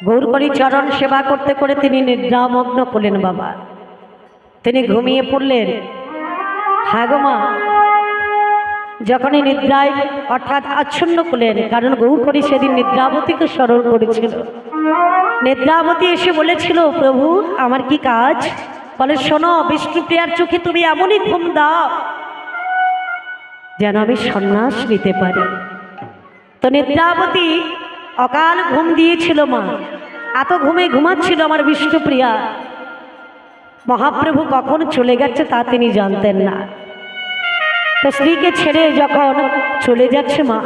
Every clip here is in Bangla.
গৌরকরী চরণ সেবা করতে করে তিনি নিদ্রামগ্ন করলেন। বাবা তিনি ঘুমিয়ে পড়লেন। হ্যাঁ গো মা, যখনই নিদ্রায় অর্থাৎ আচ্ছন্ন করলেন, কারণ গৌরকরী সেদিন নিদ্রাবতীকে স্মরণ করেছিল। নিদ্রাবতী এসে বলেছিল, প্রভু আমার কি কাজ? বলে, শোনো, বিষ্ণুপ্রিয়ার চোখে তুমি এমনই ঘুম দাও যেন আমি সন্ন্যাস নিতে পারি। তো নিদ্রাবতী অকাল ঘুম দিয়েছিল মা। এত ঘুমে ঘুমাচ্ছিল আমার বিষ্ণুপ্রিয়া। মহাপ্রভু কখন চলে গেছে তা তিনি জানতেন না। তো স্ত্রীকে ছেড়ে যখন চলে যাচ্ছে মা,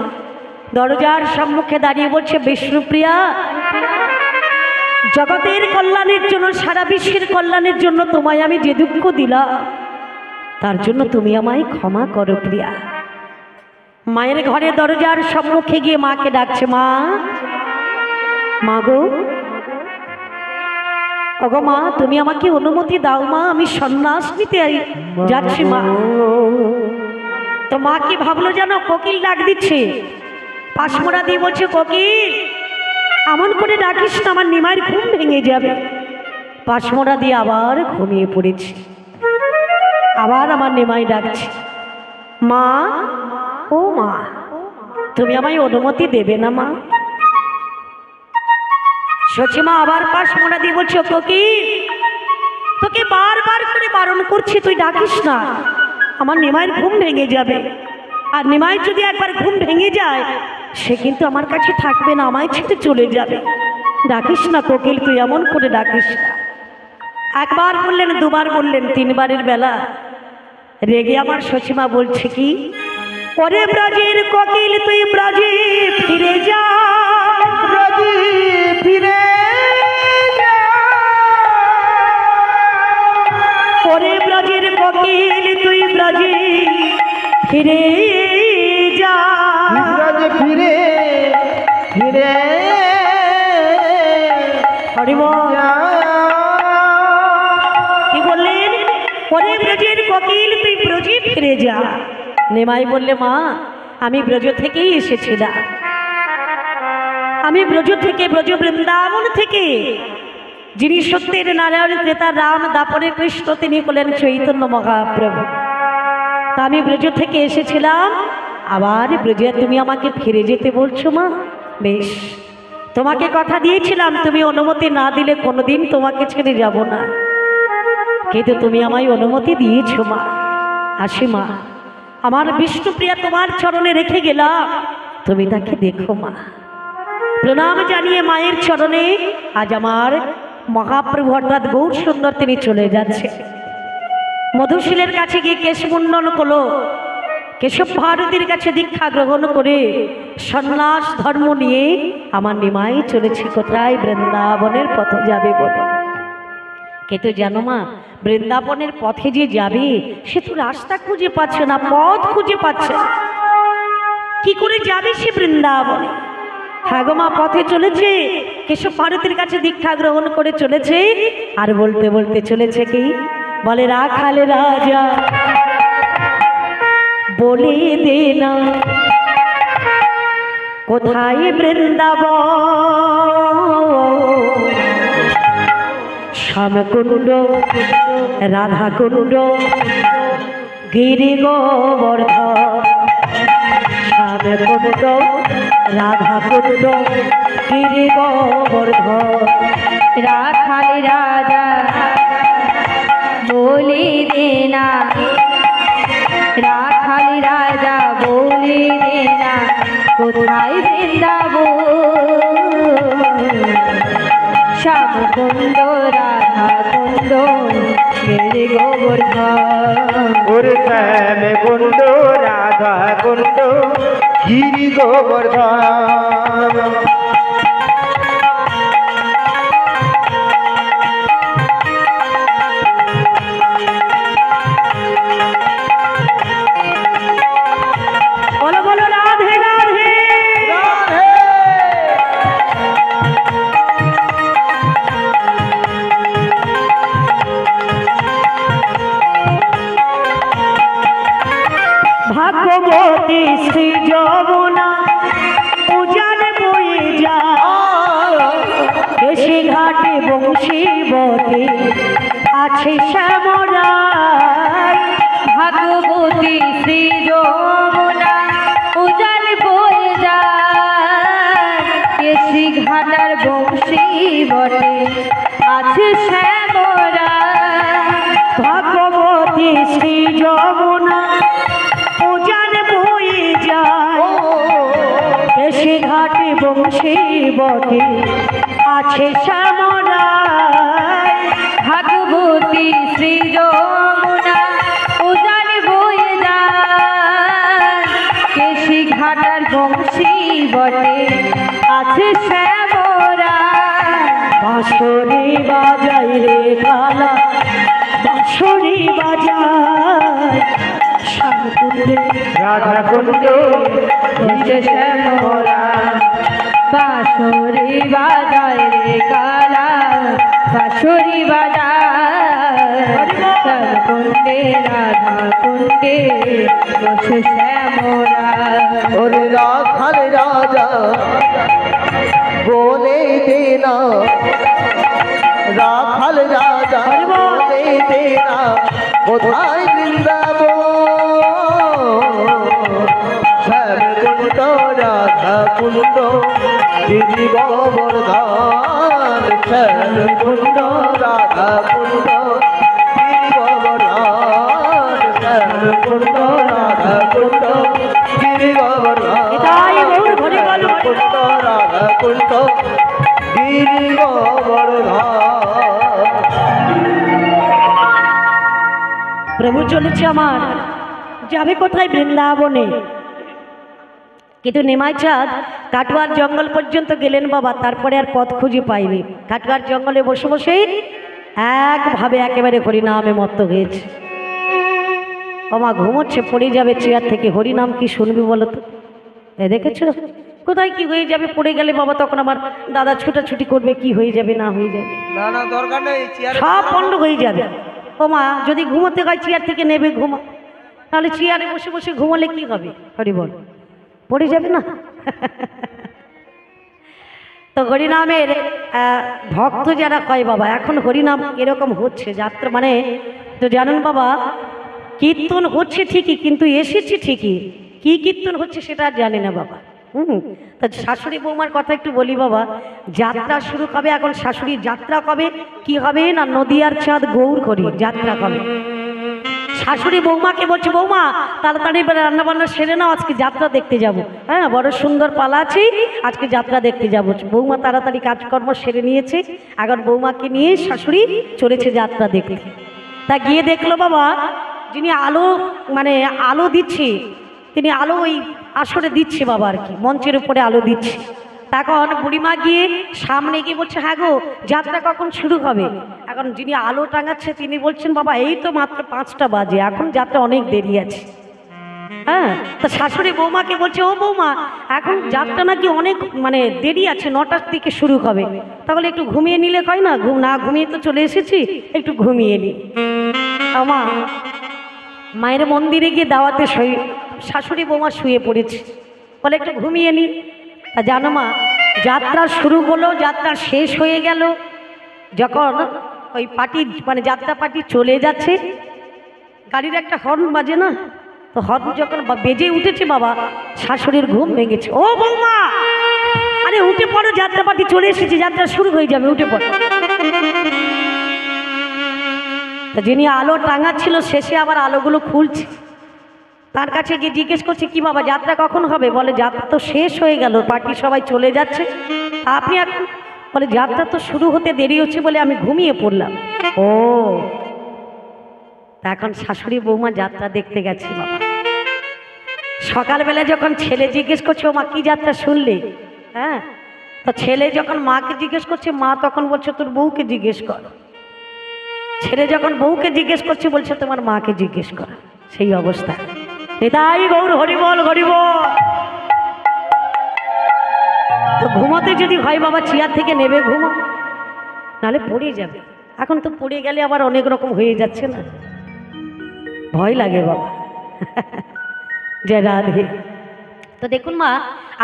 দরজার সম্মুখে দাঁড়িয়ে বলছে, বিষ্ণুপ্রিয়া, জগতের কল্যাণের জন্য, সারা বিশ্বের কল্যাণের জন্য তোমায় আমি যে দুঃখ দিলাম তার জন্য তুমি আমায় ক্ষমা করো প্রিয়া। মায়ের ঘরে দরজার সম্মুখে গিয়ে মাকে ডাকছে, মা, মা গো, ওগো মা, তুমি আমাকে অনুমতি দাও মা, আমি সন্ন্যাস নিতে যাচ্ছি মা। তো মা কি ভাবলো জানো? কোকিল ডাক দিচ্ছে। পাশমোড়া দিয়ে বলছে, কোকিল এমন করে ডাকিস না, আমার নিমাইয়ের ঘুম ভেঙে যাবে। পাশমোড়া দিয়ে আবার ঘুমিয়ে পড়েছি। আবার আমার নিমাই ডাকছে, মা, ও মা, তুমি আমায় অনুমতি দেবে না মা? সচিমা আবার পাশমোড়া দিয়ে বলছে, কোকিল তোকে বারবার করে বারণ করছি, তুই ডাকিস না, আমার নিমাইয়ের ঘুম ভেঙে যাবে। আর নিমাই যদি একবার ঘুম ভেঙে যায় সে কিন্তু আমার কাছে থাকবে না, আমায় ছেড়ে চলে যাবে। ডাকিস না কোকিল, তুই এমন করে ডাকিস না। একবার বললেন, দুবার বললেন, তিনবারের বেলা রেগে আমার সচিমা বলছে কি, ওরে ব্রজের কোকিল তুই ব্রজে ফিরে যা, ব্রজে ফিরে যা, ওরে ব্রজের কোকিল তুই ব্রজে ফিরে যা, ব্রজে ফিরে ফিরে কি বললেন? ওরে ব্রজের কোকিল তুই ব্রজে ফিরে যা। নিমাই বললে, মা, আমি ব্রজ থেকেই এসেছিলাম, আমি ব্রজ থেকে, ব্রজ বৃন্দাবন থেকে, যিনি সত্যের নারায়ণ, ক্রেতা রাম, দাপরের কৃষ্ণ, তিনি হলেন চৈতন্য মহাপ্রভু। তা আমি ব্রজ থেকে এসেছিলাম, আবার ব্রজে তুমি আমাকে ফিরে যেতে বলছো মা? বেশ, তোমাকে কথা দিয়েছিলাম তুমি অনুমতি না দিলে কোনোদিন তোমাকে ছেড়ে যাব না, কিন্তু তুমি আমায় অনুমতি দিয়েছো মা। আসি মা, আমার বিষ্ণুপ্রিয়া তোমার চরণে রেখে গেলাম, তুমি তাকে দেখো মা। প্রণাম জানিয়ে মায়ের চরণে আজ আমার মহাপ্রভু অর্থাৎ গৌর সুন্দর তিনি চলে যাচ্ছে। মধুশীলের কাছে গিয়ে কেশমুন্ডন করলো, কেশব ভারতীর কাছে দীক্ষা গ্রহণ করে সন্ন্যাস ধর্ম নিয়ে আমার নিমাই চলেছে কোথায়? বৃন্দাবনের পথে যাবে বলে। কিন্তু জানো মা, বৃন্দাবনের পথে যে যাবে সে তো রাস্তা খুঁজে পাচ্ছে না, পথ খুঁজে পাচ্ছে না, কি করে যাবে সে বৃন্দাবনে? হ্যাঁ গো মা, পথে চলেছে, কেশব ভারতীর কাছে দীক্ষা গ্রহণ করে চলেছে, আর বলতে বলতে চলেছে কি, বলে, রাখাল রাজা বলে দে না কোথায় বৃন্দাবন, শ্যামকুণ্ড রাধাকুণ্ড গিরি গোবর্ধন, শ্যামকুণ্ড রাধাকুণ্ড গিরি গোবর্ধন, রাখাল রাজা বলে দে না, রাখাল রাজা বলে দে না কোথায় বৃন্দাবন, শ্যামকুণ্ড রাধাকুণ্ড গিরি গোবর্ধন, ওরে শ্যামকুণ্ড রাধাকুণ্ড গিরি গোবর্ধন। বলো বলো রাধে রাধে রাধে। ভাগ্যবতী শ্রী যমুনা উজান বয়ে আছে শ্যামরায়। ভাগবতী শ্রী যমুনা উজান বয়ে যায়, কেশি ঘাটার বংশী বটে আছে শ্যামরায়। ভগবতী শ্রী যমুনা উজান বয়ে যায়, কেশি ঘাটে বংশী বটে আছে শ্যামরায়। ভাগবতী শ্রী যমুনা উজান বয়ে যায়, কেশি ঘাটার বংশী বটে আছে শ্যামরায়। বাঁশরি বাজাই রে কালা, বাঁশরি বাজায় শ্যামকুণ্ডে রাধা কুণ্ড হচ্ছে শ্যামরায়। বাঁশরি বাজায় রে কালা, বাঁশরি বাজায় শ্যামকুণ্ডে রাধা কুণ্ডে হচ্ছে শ্যামরায়। ওরে রাখাল রাজা বলে দেনা, রাখাল রাজা বলে দেনা কোথায় বৃন্দাবন। শ্যামকুণ্ড রাধা কুণ্ড গিরি গোবর্ধন, শ্যামকুণ্ড রাধা কুণ্ড গিরি গোবর্ধন, শ্যামকুণ্ড রাধা কুণ্ড গিরি গোবর্ধন, এটাই গৌর হরি বল। কুণ্ড রাধা কুণ্ড গিরি গোবর্ধন। প্রভু চলেছে আমার, যাবে কোথায়? বৃন্দাবনে। কিন্তু নিমাই চাঁদ কাটোয়ার জঙ্গল পর্যন্ত গেলেন বাবা, তারপরে আর পথ খুঁজে পাইনি। কাটোয়ার জঙ্গলে বসে বসেই একভাবে একেবারে হরিনামে মত্ত হয়েছে। ওমা ঘুমোচ্ছে, পড়ে যাবে চেয়ার থেকে। হরিনাম কি শুনবি বলো তো? এ দেখেছো কোথায় কি হয়ে যাবে, পড়ে গেলে বাবা তখন আমার দাদা ছুটাছুটি করবে, কি হয়ে যাবে না হয়ে যাবে, না না দরকার নেই, সব পণ্ড হয়ে যাবে। ওমা যদি ঘুমোতে হয় চেয়ার থেকে নেবে, ঘুমা, তাহলে চেয়ারে বসে বসে ঘুমালে কি হবে? হরি বল, পড়ে যাবে না। তো হরিনামের ভক্ত যারা কয় বাবা, এখন হরিনাম এরকম হচ্ছে যাত্রা, মানে তো জানেন বাবা, কীর্তন হচ্ছে ঠিকই কিন্তু এসেছে ঠিকই, কি কীর্তন হচ্ছে সেটা আর জানি না বাবা। তা শাশুড়ি বৌমার কথা একটু বলি বাবা। যাত্রা শুরু কবে এখন? শাশুড়ির যাত্রা কবে কি হবে না? নদিয়ার চাঁদ গৌর করি যাত্রা কবে। শাশুড়ি বৌমাকে বলছে, বৌমা তাড়াতাড়ি রান্না বান্না সেরে নাও, আজকে যাত্রা দেখতে যাব। হ্যাঁ, বড় সুন্দর পালা আছে, আজকে যাত্রা দেখতে যাব। বৌমা তাড়াতাড়ি কাজকর্ম সেরে নিয়েছে, এখন বৌমাকে নিয়ে শাশুড়ি চলেছে যাত্রা দেখতে। তা গিয়ে দেখলো বাবা, যিনি আলো মানে আলো দিচ্ছে, তিনি আলো ওই আসরে দিচ্ছে বাবা, আর কি মঞ্চের উপরে আলো দিচ্ছে। তখন বুড়িমা গিয়ে সামনে গিয়ে বলছে, হ্যাঁ গো যাত্রা কখন শুরু হবে? এখন যিনি আলো টাঙাচ্ছে তিনি বলছেন, বাবা এই তো মাত্র 5টা বাজে, এখন যাত্রা অনেক দেরি আছে। হ্যাঁ, তা শাশুড়ি বৌমাকে বলছে, ও বৌমা এখন যাত্রা নাকি অনেক মানে দেরি আছে, 9টার দিকে শুরু হবে, তাহলে একটু ঘুমিয়ে নিলে হয় না? না ঘুমিয়ে তো চলে এসেছি, একটু ঘুমিয়ে নি। মা মায়ের মন্দিরে গিয়ে দাওয়াতে শাশুড়ি বৌমা শুয়ে পড়েছে, বলে একটু ঘুমিয়ে নি। তা জানো মা, যাত্রা শুরু হলো, যাত্রা শেষ হয়ে গেল, যখন ওই পার্টি মানে যাত্রা পার্টি চলে যাচ্ছে, গাড়ির একটা হর্ন বাজে না, তো হর্ন যখন বেজে উঠেছে বাবা, শাশুড়ির ঘুম ভেঙেছে। ও বৌমা, আরে উঠে পড়ো, যাত্রা পার্টি চলে এসেছে, যাত্রা শুরু হয়ে যাবে, উঠে পড়ো। তা যিনি আলো টাঙাচ্ছিল শেষে আবার আলোগুলো খুলছে, তার কাছে গিয়ে জিজ্ঞেস করছে, কি বাবা যাত্রা কখন হবে? বলে যাত্রা তো শেষ হয়ে গেল, পার্টি সবাই চলে যাচ্ছে, আপনি এখন? বলে যাত্রা তো শুরু হতে দেরি হচ্ছে বলে আমি ঘুমিয়ে পড়লাম। ও, তা এখন শাশুড়ি বৌমা যাত্রা দেখতে গেছে বাবা। সকালবেলা যখন ছেলে জিজ্ঞেস করছে, ও মা কি যাত্রা শুনলে? হ্যাঁ, তো ছেলে যখন মাকে জিজ্ঞেস করছে, মা তখন বলছে তোর বউকে জিজ্ঞেস কর। ছেলে যখন বউকে জিজ্ঞেস করছে, বলছে তোমার মাকে জিজ্ঞেস কর। সেই অবস্থা। এটাই গৌর হরিবল হরিবল। তো ঘুমাতে যদি হয় বাবা, চেয়ার থেকে নেবে ঘুমো, নাহলে পড়ে যাবে। এখন তো পড়ে গেলে আবার অনেক রকম হয়ে যাচ্ছে না, ভয় লাগে বাবা। জয় রাধে। তো দেখুন মা,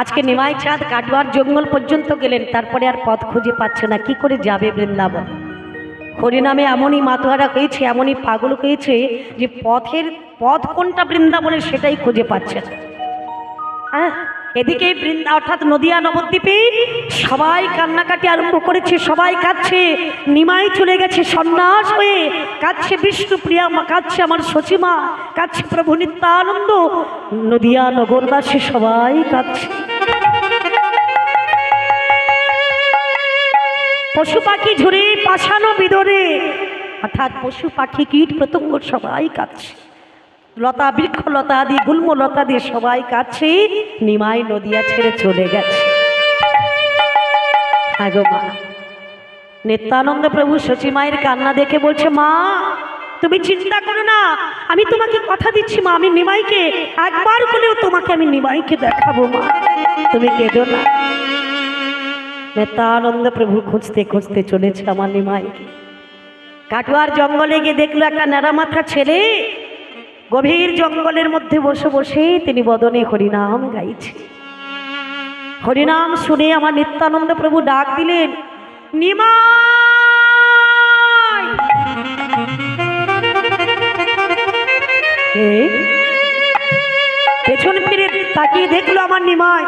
আজকে নিমাই চাঁদ কাটোয়ার জঙ্গল পর্যন্ত গেলেন, তারপরে আর পথ খুঁজে পাচ্ছে না, কি করে যাবে বৃন্দাবন। হরিনামে এমনই মাতোয়ারা হয়েছে, এমনই পাগল হয়েছে যে পথ কোনটা বৃন্দাবনের সেটাই খুঁজে পাচ্ছে না। হ্যাঁ, এদিকে অর্থাৎ নদিয়া নবদ্বীপে সবাই কান্নাকাটি আরম্ভ করেছে, সবাই কাঁদছে। নিমাই চলে গেছে সন্ন্যাস হয়ে, কাঁদছে বিষ্ণুপ্রিয়া মা, কাঁদছে আমার সচিমা, কাঁদছে প্রভু নিত্যানন্দ, নদিয়া নগরবাসী সবাই কাঁদছে। পশু পাখি ঝরে পাশানো বিদরে, অর্থাৎ পশু পাখি কীট পতঙ্গ সবাই কাঁদছে, লতা বৃক্ষ লতা আদি গুল্ম লতা দিয়ে সবাই কাঁদছে। নিমাই নদিয়া ছেড়ে চলে গেছে। হ্যাঁ গো মা, নিত্যানন্দ প্রভু সচিমায়ের কান্না দেখে বলছে, মা তুমি চিন্তা করো না, আমি তোমাকে কথা দিচ্ছি মা, আমি নিমাইকে একবার হলেও তোমাকে আমি নিমাইকে দেখাবো মা, তুমি কেঁদো না। নিত্যানন্দ প্রভু খুঁজতে খুঁজতে চলেছে আমার নিমাইকে। কাটোয়ার জঙ্গলে গিয়ে দেখলো একটা নেড়ামাথা ছেলে গভীর জঙ্গলের মধ্যে বসে বসে তিনি বদনে হরিনাম গাইছে। হরিনাম শুনে আমার নিত্যানন্দ প্রভু ডাক দিলেন, নিমাই। পেছন ফিরে তাকিয়ে দেখলো আমার নিমাই,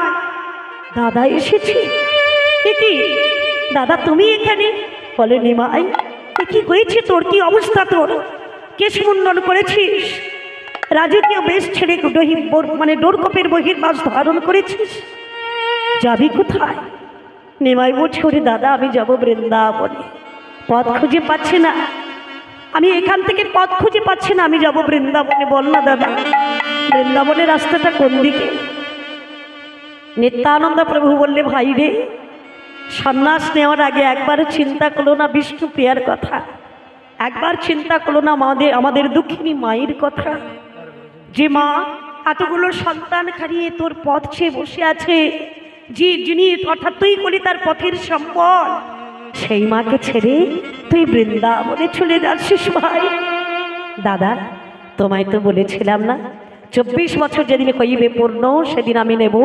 দাদা এসেছে। কি দাদা তুমি এখানে? বলে, নিমাই কি হয়েছে তোর, কি অবস্থা তোর? কেশমুন্ডন করেছিস, রাজকীয় বেশ ছেড়ে মানে ডোরকপের বহির্বাস ধারণ করেছিস, যাবি কোথায়? নিমাই বলছে, ওরে দাদা আমি যাব বৃন্দাবনে, পথ খুঁজে পাচ্ছি না, আমি এখান থেকে পথ খুঁজে পাচ্ছি না, আমি যাব বৃন্দাবনে। বল না দাদা বৃন্দাবনের রাস্তাটা কোন দিকে? নিত্যানন্দ প্রভু বললে, ভাই রে, সন্ন্যাস নেওয়ার আগে একবারও চিন্তা করলো না বিষ্ণুপ্রিয়ার কথা, একবার চিন্তা করলো না আমাদের দুঃখিনী মায়ের কথা, যে মা এতগুলো সন্তান হারিয়ে তোর পথ চেয়ে বসে আছে, যিনি অর্থাৎ তুই করি তার পথের সম্বল, সেই মাকে ছেড়ে তুই বৃন্দাবনে চলে যাচ্ছিস ভাই। দাদা তোমায় তো বলেছিলাম না, 24 বছর যেদিন হইবে পূর্ণ সেদিন আমি নেব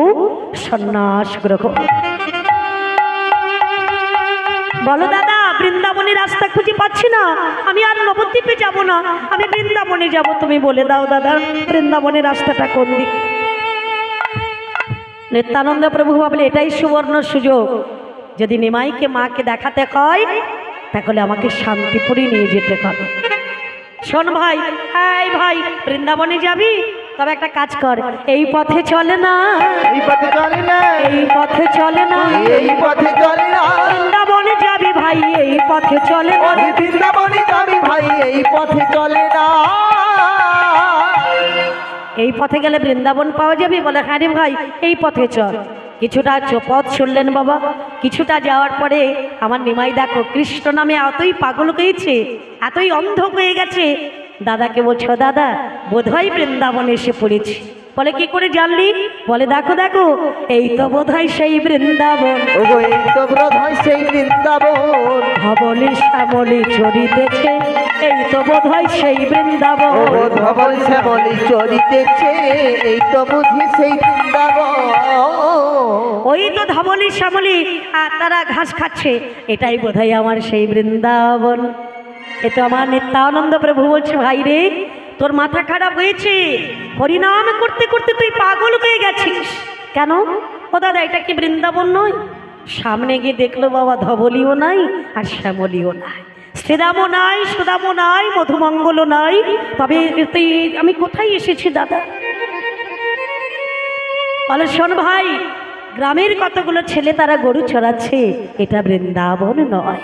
সন্ন্যাস গ্রহণ। বলো দাদা, বৃন্দাবনের রাস্তা খুঁজে পাচ্ছি না, আমি আর নবদ্বীপে যাব না, আমি বৃন্দাবনে যাব, তুমি বলে দাও দাদা বৃন্দাবনের রাস্তাটা কোন দিকে? নিত্যানন্দ প্রভু ভাবলে এটাই সুবর্ণ সুযোগ, যদি নিমাইকে মাকে দেখাতে হয় তাহলে আমাকে শান্তিপুরে নিয়ে যেতে হবে। শোন ভাই, এই ভাই বৃন্দাবনে যাবি? তবে একটা কাজ কর, এই পথে চলে না, এই পথে চলে না, এই পথে চলে না, এই পথে চলে না, বৃন্দাবনে যাবি ভাই, এই পথে চলে না, বৃন্দাবনে যাবি ভাই, এই পথে চলে না। এই পথে গেলে বৃন্দাবন পাওয়া যাবে? বলে, হ্যাঁ রে ভাই এই পথে চল। কিছুটা পথ চললেন বাবা, কিছুটা যাওয়ার পরে আমার নিমাই দেখো কৃষ্ণ নামে এতই পাগল হয়েছে, এতই অন্ধ হয়ে গেছে, দাদাকে বলছো, দাদা বোধহয় বৃন্দাবনে এসে পড়েছি। বলে, কি করে জানলি? বলে, দেখো দেখো এই তো বোধহয় সেই বৃন্দাবন, ওগো এই তো বোধহয় সেই বৃন্দাবন, ধবলি শ্যামলি চরিতেছে, এই তো বোধহয় সেই বৃন্দাবন, ও ধবল শ্যামলি চরিতেছে, এই তো বুঝি সেই বৃন্দাবন। ওই তো ধবলি শ্যামলি আর তারা ঘাস খাচ্ছে, এটাই বোধহয় আমার সেই বৃন্দাবন। এ তো আমার নিত্যানন্দ প্রভু বলছে, ভাই রে তোর মাথা খারাপ হয়েছে, হরিনাম করতে করতে তুই পাগল হয়ে গেছিস। কেন? ও দাদা এটা কি বৃন্দাবন নয়? সামনে গিয়ে দেখলো বাবা ধবলিও নাই আর শ্যামলিও নাই, শ্রীরামও নাই, সুদামও নাই, মধুমঙ্গলও নাই, তবে আমি কোথায় এসেছি দাদা? বলে, শোন ভাই, গ্রামের কতগুলো ছেলে তারা গরু চড়াচ্ছে, এটা বৃন্দাবন নয়,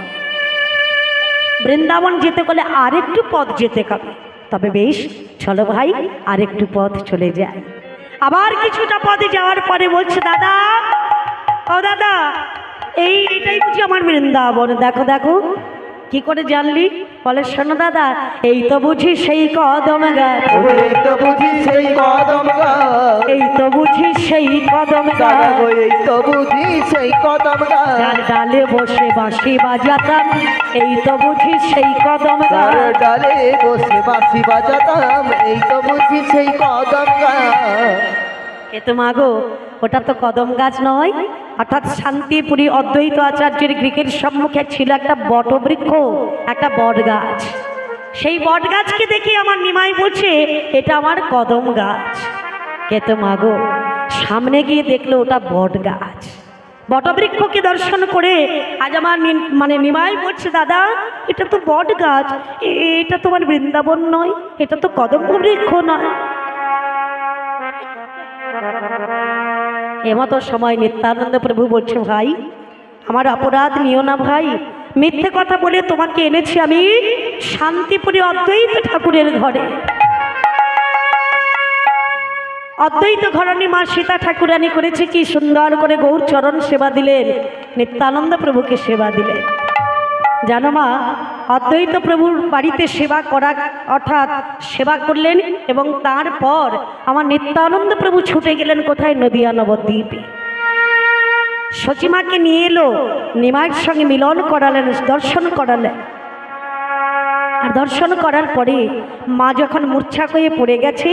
বৃন্দাবন যেতে গেলে আরেকটু পথ যেতে হবে। তবে বেশ চলো ভাই আরেকটু পথ চলে যায়। আবার কিছুটা পথে যাওয়ার পরে বলছে, দাদা ও দাদা এইটাই বুঝি আমার বৃন্দাবন, দেখো দেখো। কি করে জানলি? বলে, শোনো দাদা এই তো বুঝি সেই কদম গাছ, এই তো বুঝি সেই কদম গাছ, এই তো বুঝি সেই কদম গাছ, এই তো বুঝি সেই কদম গাছ, যার ডালে বসে বাঁশি বাজাতাম, এই তো বুঝি সেই কদম গাছ, ডালে বসে বাঁশি বাজাতাম, এই তো বুঝি সেই কদম গাছ। এ তো মাগো ওটা তো কদম গাছ নয়, অর্থাৎ শান্তিপুরী অদ্বৈত আচার্যের গৃহের সম্মুখে ছিল একটা বটবৃক্ষ, একটা বট গাছ। সেই বট গাছকে দেখে আমার নিমাই বলছে এটা আমার কদম গাছ। কে তো মাগো, সামনে গিয়ে দেখলো ওটা বট গাছ। বটবৃক্ষকে দর্শন করে আজ আমার নিমাই বলছে দাদা এটা তো বট গাছ, এটা তোমার বৃন্দাবন নয়, এটা তো কদম বৃক্ষ নয়। এমতো সময় নিত্যানন্দ প্রভু বলছে ভাই আমার অপরাধ নিও না ভাই, মিথ্যে কথা বলে তোমাকে এনেছি আমি শান্তিপুরী অদ্বৈত ঠাকুরের ঘরে। অদ্বৈত ঘরণী মা সীতা ঠাকুরানী করেছে কি সুন্দর করে গৌর চরণ সেবা দিলেন, নিত্যানন্দ প্রভুকে সেবা দিলেন। জানো মা, অদ্বৈত প্রভুর বাড়িতে সেবা করা অর্থাৎ সেবা করলেন এবং তারপর আমার নিত্যানন্দ প্রভু ছুটে গেলেন কোথায়? নদিয়া নবদ্বীপে। সচিমাকে নিয়ে এলো, নিমাইয়ের সঙ্গে মিলন করালেন, দর্শন করালেন। আর দর্শন করার পরে মা যখন মূর্ছা হয়ে পড়ে গেছে,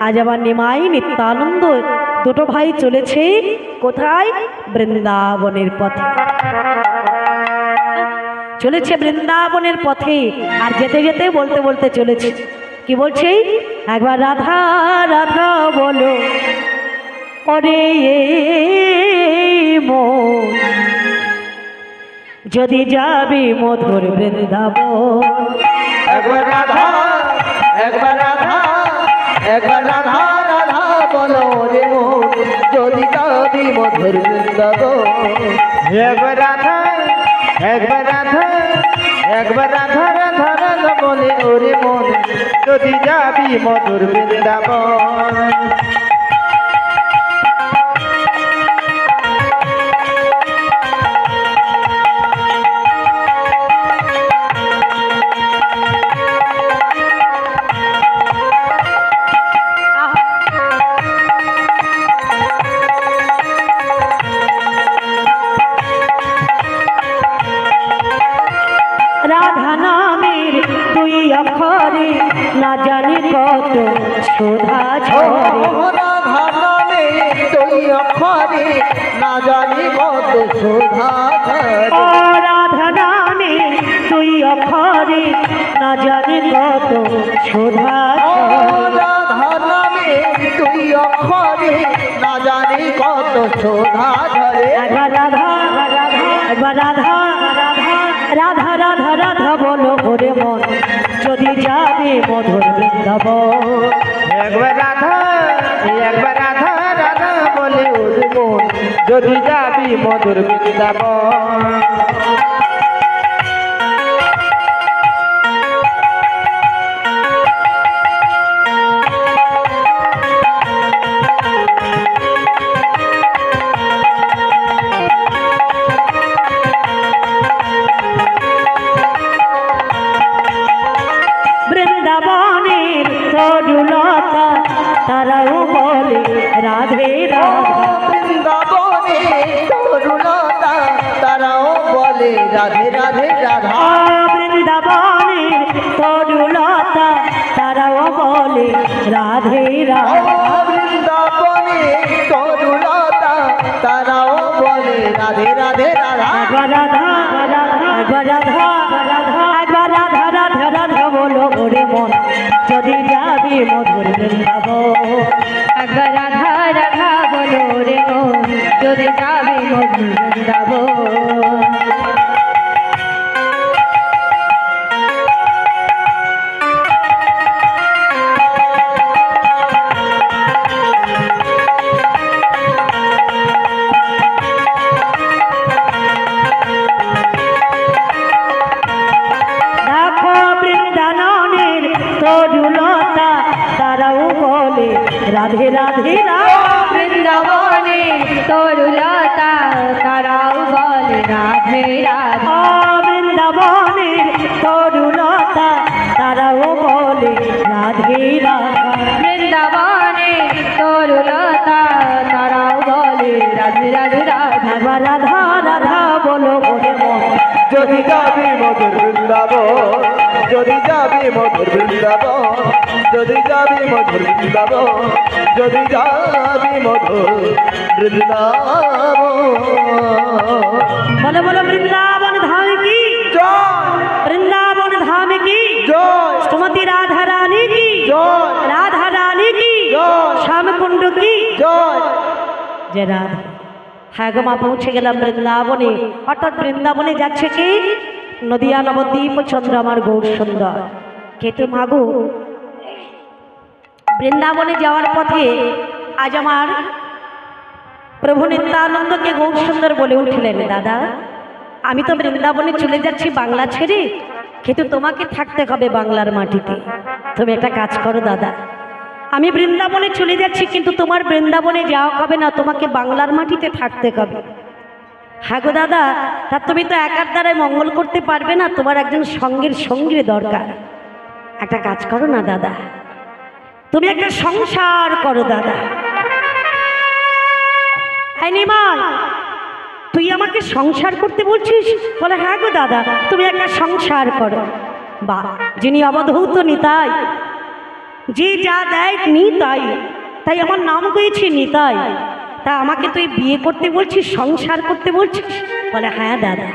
আজ আমার নিমাই নিত্যানন্দ দুটো ভাই চলেছে কোথায়? বৃন্দাবনের পথে চলেছে, বৃন্দাবনের পথে। আর যেতে যেতে বলতে বলতে চলেছে, কি বলছে? একবার রাধা রাধা বলো ওরে মন, যদি যাবি মধুর বৃন্দাবন। একবার রাধা, একবার রাধা, একবার রাধা রাধা বলো রে মন, যদি যাবি মধুর বৃন্দাবন। একবার রাধা, একবার রাধা, একবার রাধা রাধা রাধা বলে ওরে মন, যদি যাবি মধুর বৃন্দাবন। রাধা নামের দুই অক্ষরে না জানি কত সুধা ঝরে। রাধা নামে তুই অক্ষরে না জানি কত সুধা ঝরে। ও রাধা নামের দুই অক্ষরে না জানি কত সুধা ঝরে। রাধা নামে তুই অক্ষরে না জানি কত সুধা ঝরে। একবার রাধা রাধা, একবার রাধা রাধা, রাধা রাধা রাধা বলো ওরে মন, যদি যাবে মধুর বৃন্দাবন। একবার রাধা, একবার রাধা রাধা বলে ওরে মন, যদি যাবি মধুর বৃন্দাবন। বৃন্দাবনের তরুলতা তারাও বলে রাধে রাধা। বৃন্দাবনে তরুলতা তারাও বলে রাধে রাধে রাধা। বৃন্দাবনের তরুলতা তারাও বলে রাধে রাধা। বৃন্দাবনে তরুলতা তারাও বলে রাধে রাধে রাধা। একবার রাধা রাধা, একবার রাধা রাধা, একবার রাধা রাধা রাধা বলো ওরে মন, যদি যাবি মধুর বৃন্দাবন। একবার রাধা রাধা বলো রে মন, যদি যাবি মধুর বৃন্দাবন। দেখো বৃন্দাবনের তরুলতা তারাও বলে রাধে রাধে রাধা। বৃন্দাবনে তরুলতা তারাও বলে রাধে রাধা। বৃন্দাবনের তরুলতা তারাও বলে রাধে রাধা। বৃন্দাবনে তরুলতা তারাও বলে রাধে রাধে রাধা। একবার রাধা রাধা বলো ওরে মন, যদি যাবি মধুর বৃন্দাবন, যদি যাবি মধুর বৃন্দাবন, যদি যাবি মধুর বৃন্দাবন, যদি যাবি মধুর বৃন্দাবন। বলো বলো বৃন্দাবন ধাম কি জয়, বৃন্দাবন ধাম কি জয়, শ্রীমতী রাধা রানী কি জয়, রাধা রানী কি জয়, শ্যামকুণ্ড কি জয়। যে রাধা। হ্যাঁ গো মা, পৌঁছে গেলাম বৃন্দাবনে। অর্থাৎ বৃন্দাবনে যাচ্ছে কি নদিয়া নবদ্বীপ চন্দ্র আমার গৌর সুন্দর। কেতু মাগো, বৃন্দাবনে যাওয়ার পথে আজ আমার প্রভু নিত্যানন্দকে গৌর সুন্দর বলে উঠলেন, দাদা আমি তো বৃন্দাবনে চলে যাচ্ছি বাংলা ছেড়ে, কিন্তু তোমাকে থাকতে হবে বাংলার মাটিতে। তুমি একটা কাজ করো দাদা, আমি বৃন্দাবনে চলে যাচ্ছি কিন্তু তোমার বৃন্দাবনে যাওয়া হবে না, তোমাকে বাংলার মাটিতে থাকতে হবে। হ্যাঁ গো দাদা, তা তুমি তো একার দ্বারাই মঙ্গল করতে পারবে না, তোমার একজন সঙ্গের সঙ্গী দরকার। একটা কাজ করো না দাদা, তুমি একটা সংসার করো দাদা। হ্যাঁ নিমাই, তুই আমাকে সংসার করতে বলছিস? বলে হ্যাঁ গো দাদা, তুমি একটা সংসার করো। বা যিনি অবধূত নিতাই, যে যা দেয় নিতাই, তাই আমার নাম হয়েছে নিতাই। তা আমাকে তুই বিয়ে করতে বলছিস, সংসার করতে বলছিস? বলে হ্যাঁ দাদা,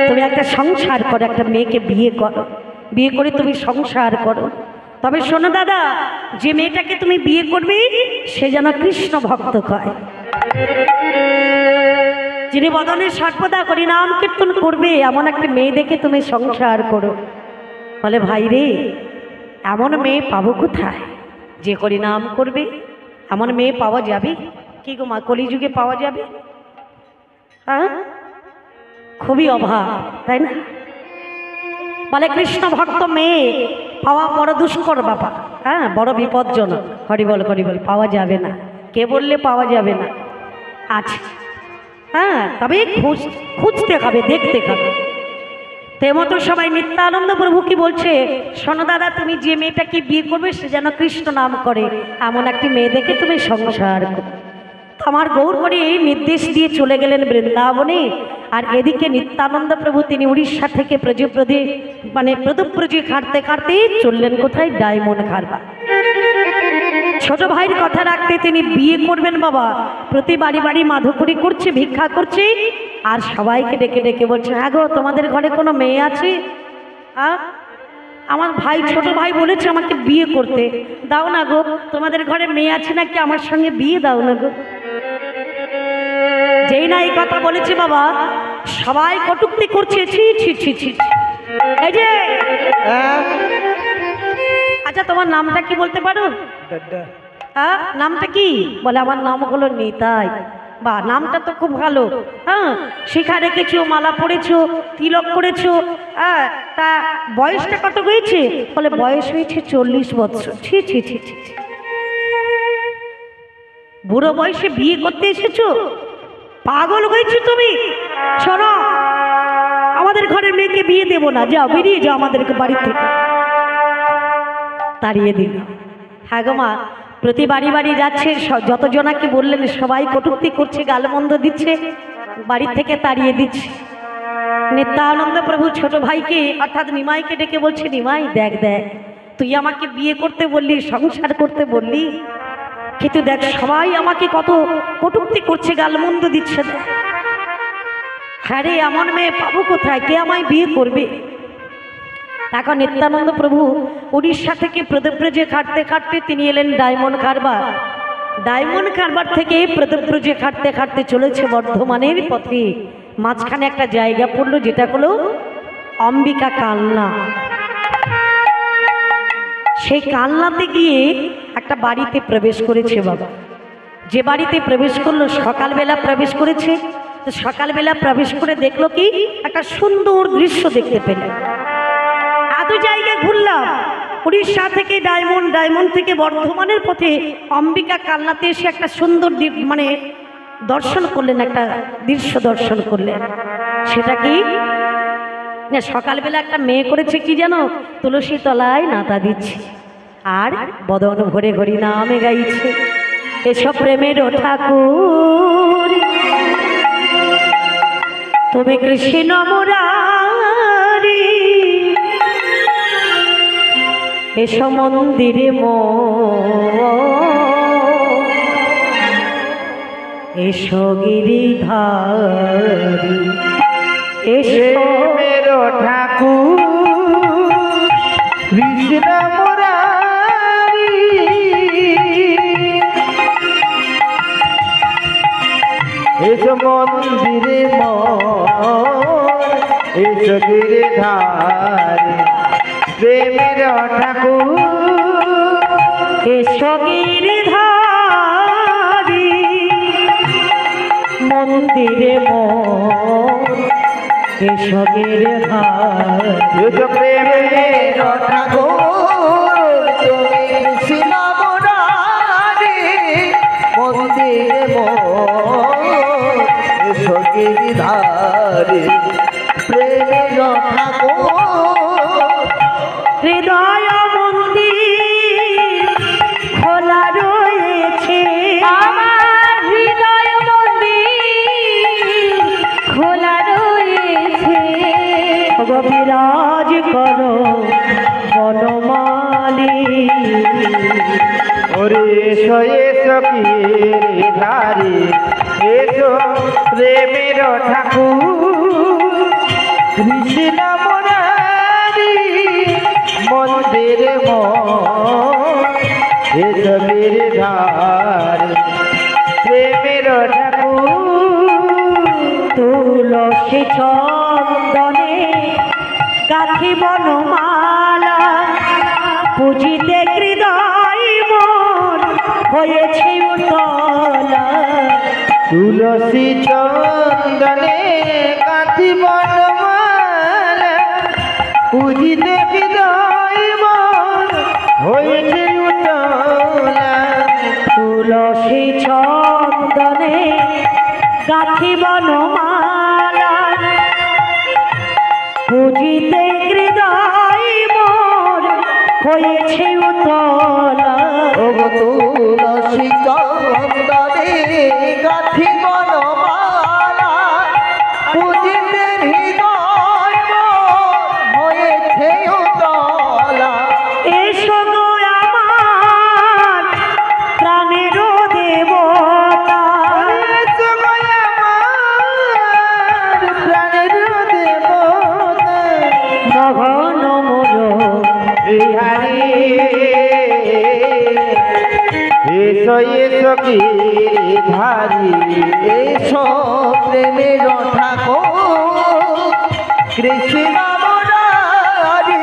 তুমি একটা সংসার করো, একটা মেয়েকে বিয়ে করো, বিয়ে করে তুমি সংসার করো। তবে শোনো দাদা, যে মেয়েটাকে তুমি বিয়ে করবে সে যেন কৃষ্ণ ভক্ত হয়, যিনি বদনে সর্বদা করি নাম কীর্তন করবে, এমন একটা মেয়ে দেখে তুমি সংসার করো। বলে ভাই রে, এমন মেয়ে পাবো কোথায় যে করি নাম করবে? এমন মেয়ে পাওয়া যাবে কি গো মা, কলিযুগে পাওয়া যাবে? হ্যাঁ, খুবই অভাব, তাই না? বলে কৃষ্ণ ভক্ত মেয়ে পাওয়া বড় দুষ্কর বাবা, হ্যাঁ, বড় বিপজ্জনক। হরিবল হরিবল, পাওয়া যাবে না। কে বললে পাওয়া যাবে না? আচ্ছা, হ্যাঁ, তবে খুঁজতে হবে, দেখতে হবে। তেমতো সবাই নিত্যানন্দ প্রভু কি বলছে, শোনো দাদা, তুমি যে মেয়েটাকে বিয়ে করবে সে যেন কৃষ্ণ নাম করে, এমন একটি মেয়ে দেখে তুমি সংসার করো। আমার গৌর করে এই নির্দেশ দিয়ে চলে গেলেন বৃন্দাবনে। আর এদিকে নিত্যানন্দ প্রভু তিনি উড়িষ্যা থেকে প্রদুব্রজে খাটতে খাটতে চললেন কোথায়? ডায়মন্ড হারবার। ছোট ভাইয়ের কথা রাখতে তিনি বিয়ে করবেন বাবা। প্রতি বাড়ি বাড়ি মাধুকরী করছে, ভিক্ষা করছে, আর সবাইকে ডেকে ডেকে বলছে, হ্যাঁ গো তোমাদের ঘরে কোনো মেয়ে আছে? আমার ভাই, ছোট ভাই বলেছে আমাকে বিয়ে করতে, দাও না গো, তোমাদের ঘরে মেয়ে আছে নাকি, আমার সঙ্গে বিয়ে দাও না গো। যেই না এই কথা বলেছে বাবা, সবাই কটূক্তি করছে, ছি ছি ছি ছি। এই যে আচ্ছা, তোমার নামটা কি বলতে পারো? নামটা কি? বলে আমার নাম হলো নিতাই। বা নামটা তো খুব ভালো, হ্যাঁ, শিখা রেখেছো, মালা পড়েছো, তিলক করেছো, হ্যাঁ, তা বয়সটা কত হয়েছে? বলে বয়স হয়েছে 40 বছর। ছি ছি ছি ছি, বুড়ো বয়সে বিয়ে করতে এসেছো? পাগল হয়েছো তুমি? শোনো, আমাদের ঘরের মেয়েকে বিয়ে দেবো না, যাও, বেরিয়ে যাও আমাদেরকে বাড়ি থেকে। তাড়িয়ে দিল। হ্যাঁ গো মা, প্রতি বাড়ি বাড়ি যাচ্ছে, যতজনাকে বললেন সবাই কটূক্তি করছে, গালমন্দ দিচ্ছে, বাড়ি থেকে তাড়িয়ে দিচ্ছে। নিত্যানন্দ প্রভু ছোট ভাইকে অর্থাৎ নিমাইকে ডেকে বলছে, নিমাই দেখ দেখ, তুই আমাকে বিয়ে করতে বললি, সংসার করতে বললি, কিন্তু দেখ সবাই আমাকে কত কটূক্তি করছে, গালমন্দ দিচ্ছে। হ্যাঁ রে, এমন মেয়ে পাবো কোথায়, কে আমায় বিয়ে করবে? এখন নিত্যানন্দ প্রভু উড়িষ্যা থেকে প্রদব্রজে খাটতে খাটতে তিনি এলেন ডায়মন্ড হারবার। ডায়মন্ড হারবার থেকে প্রদব্রজে খাটতে খাটতে চলেছে বর্ধমানের পথে। মাঝখানে একটা জায়গা পড়লো, যেটা হলো অম্বিকা কালনা। সেই কালনাতে গিয়ে একটা বাড়িতে প্রবেশ করেছে বাবা। যে বাড়িতে প্রবেশ করলো, সকালবেলা প্রবেশ করেছে, তো সকালবেলা প্রবেশ করে দেখলো কি একটা সুন্দর দৃশ্য দেখতে পেল। এত জায়গায় ঘুরলাম, উড়িষ্যা থেকে ডায়মন্ড থেকে বর্ধমানের পথে অম্বিকা কালনাতে এসে একটা সুন্দর দর্শন করলেন, একটা দৃশ্য দর্শন করলেন। সেটা কি না, সকালবেলা একটা মেয়ে করেছে কি জানো, তুলসী তলায় নাতা দিচ্ছে আর বদন ভরে হরি নামে গাইছে, এসব প্রেমের ঠাকুর তুমি কৃষ্ণ মুরারি, এসো মন্দিরে এসো গিরিধারী এসো মেরো ঠাকুর কৃষ্ণ মুরারি এসো মন্দিরে এসো গিরিধারী প্রেমের ঠাকুর এসো গিরিধারী মন্দিরে এসো গিরিধারী এসো প্রেমের ঠাকুর তুমি কৃষ্ণ মুরারি মন্দিরে এসো গিরিধারী প্রেমের ঠাকুর হৃদয় মন্দির খোলা রয়েছে আমার হৃদয় মন্দির খোলা রয়েছে বিরাজ করো বনমালী ওরে এসো এসো গিরিধারী এসো প্রেমের ঠাকুর কৃষ্ণ মুরারি মন্দিরে এসো গিরিধারী প্রেমের ঠাকুর তুলসী চন্দনে গাথি বনমালা পুজিতে হৃদয় মন হয়েছে উতলা তুলসী চন্দনে কাঠি বনমালা পুজিতে হৃদয় মন হয়েছে উতলা তুলসী চন্দনে গাথি বনমালা পুজিতে হৃদয় মন হয়েছে উতলা ওগো তুলসী চন্দনে কাঠি বনমালা পুজিতে হৃদয় মন হয়েছে উতলা এসো গো আমার প্রাণের দেবতা এসো গো আমার প্রাণের দেবতা গগন মোর বিহারী এসো এসো গিরিধারী এসো প্রেমের ঠাকুর কৃষ্ণ মুরারি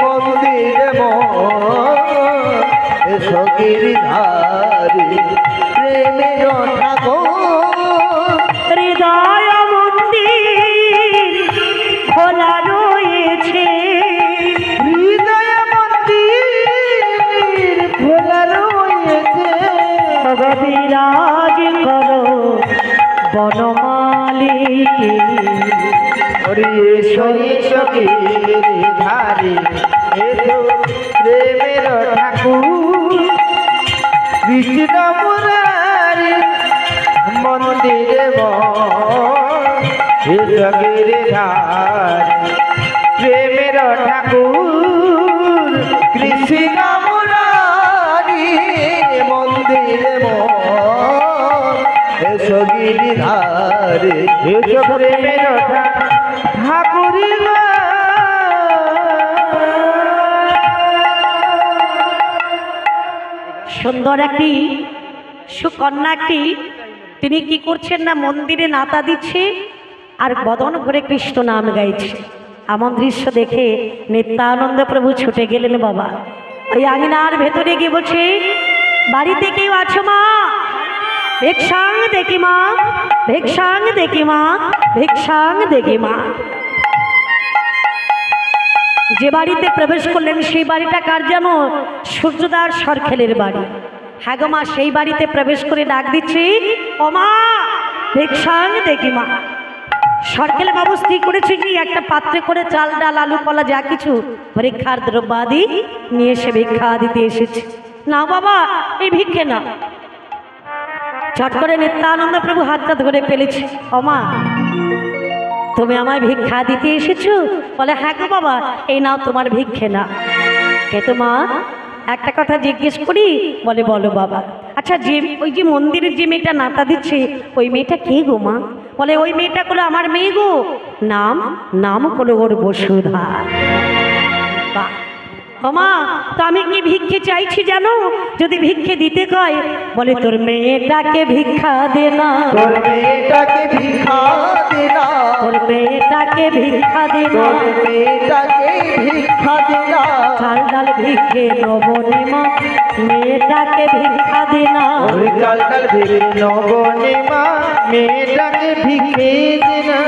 মন্দিরে এসো গিরিধারী প্রেমের ঠাকুর হৃদয় মন্দির খোলা রয়েছে হৃদয় মন্দির খোলা রয়েছে বিরাজ করো বনমালী ওরে এসো এসো গিরিধারী এসো প্রেমের ঠাকুর কৃষ্ণ মুরারি মন্দিরে এসো গিরিধারী প্রেমের ঠাকুর কৃষ্ণ মুরারি মন্দিরে এসো গিরিধারী এসো প্রেমের ঠাকুর সুন্দর একটি সুকন্যা একটি তিনি কি করছেন না মন্দিরে নাতা দিচ্ছে আর বদন ভরে কৃষ্ণ নাম গাইছে। এমন দৃশ্য দেখে নিত্যানন্দ প্রভু ছুটে গেলেন বাবা ওই আঙিনার ভেতরে গিয়ে বলছে বাড়িতে কেউ আছো মা ভিক্ষাং দেখি মা ভিক্ষাং দেখি মা ভিক্ষাং দেখি মা। যে বাড়িতে প্রবেশ করলেন সেই বাড়িটা কার যেন সূর্যদার সরখেলের বাড়ি। হ্যাঁ গো মা সেই বাড়িতে প্রবেশ করে ডাক দিচ্ছি ও মা ভিক্ষাং দেখি মা। সরকেল বাবু স্থির করেছে কি একটা পাত্রে করে চাল ডাল আলু কলা যা কিছু পরীক্ষার দ্রব্যাদি নিয়ে এসে ভিক্ষা দিতে এসেছে। না বাবা এই ভিক্ষে না। চট করে নিত্যানন্দ প্রভু হাতটা ধরে ফেলেছে ও মা তুমি আমায় ভিক্ষা দিতে এসেছো? বলে হ্যাঁ গো বাবা এই নাও তোমার ভিক্ষে না। কিন্তু মা একটা কথা জিজ্ঞেস করি? বলে বলো বাবা। আচ্ছা, যে ওই যে মন্দিরের যে মেয়েটা নাতা দিচ্ছে ওই মেয়েটা কে গো মা? বলে ওই মেয়েটা হলো আমার মেয়ে গো, নাম নাম হলো ওর বসুধা। বাহ! ও মা, তো আমি কি ভিক্ষে চাইছি জানো? যদি ভিক্ষে দিতে কয় বলে তোর মেয়েটাকে ভিক্ষা দে না, তোর মেয়েটাকে ভিক্ষা দে না, তোর মেয়েটাকে ভিক্ষা দে না, তোর মেয়েটাকে ভিক্ষা দে না, চাল ডাল ভিক্ষে নবনে মা, মেয়েটাকে ভিক্ষা দে না। ওই চাল ডাল ভিক্ষে নবনে মা, মেয়েটাকে ভিক্ষে দে না।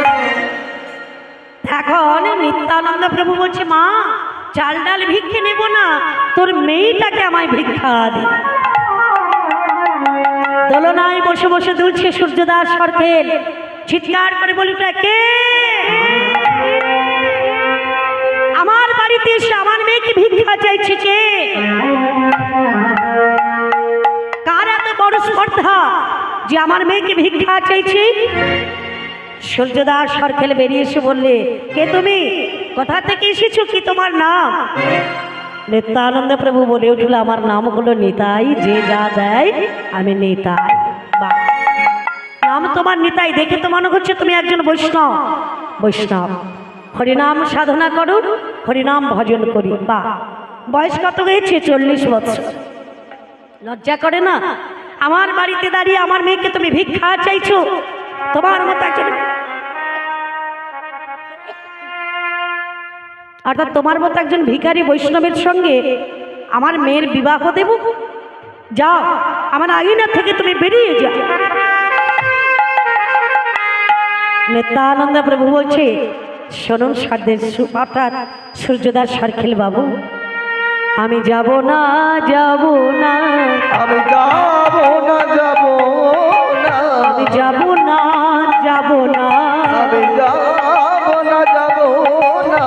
এখন নিত্যানন্দ প্রভু বলছে মা, চাল ডাল ভিক্ষে নেব না, তোর মেয়েটাকে আমায় ভিক্ষা দে। দোলনায় বসে বসে দুলছে সূর্যদাস সরকেল, চিৎকার করে বলি কে আমার বাড়িতে এসে আমার মেয়েকে ভিক্ষা চাইছে? কে? কার এত বড় স্পর্ধা যে আমার মেয়েকে ভিক্ষা চাইছে? সূর্যদাস সরকেল বেরিয়ে এসে বললে, কে তুমি? কোথা থেকে এসেছো? কি তোমার নাম? নিত্যানন্দ প্রভু বলে উঠল, আমার নাম হলো নিতাই, যে যা দেয় আমি নিতাই। বাহ! নাম তোমার নিতাই, দেখে তো মনে হচ্ছে তুমি একজন বৈষ্ণব। বৈষ্ণব হরিনাম সাধনা করো, হরিনাম ভজন করি। বাহ! বয়স কত হয়েছে? 40 বছর। লজ্জা করে না? আমার বাড়িতে দাঁড়িয়ে আমার মেয়েকে তুমি ভিক্ষা চাইছো? তোমার মতো একজন, অর্থাৎ তোমার মতো একজন ভিখারি বৈষ্ণবের সঙ্গে আমার মেয়ের বিবাহ দেব? যাও, আমার আঙিনা থেকে তুমি বেরিয়ে যাও। নিত্যানন্দ প্রভু বলছে, শুনুন সারদের অর্থাৎ সূর্যদাস সরকেল বাবু, আমি যাব না, যাব না, আমি যাব না, যাব না, আমি যাব না, যাব না, আমি যাব না, যাব না,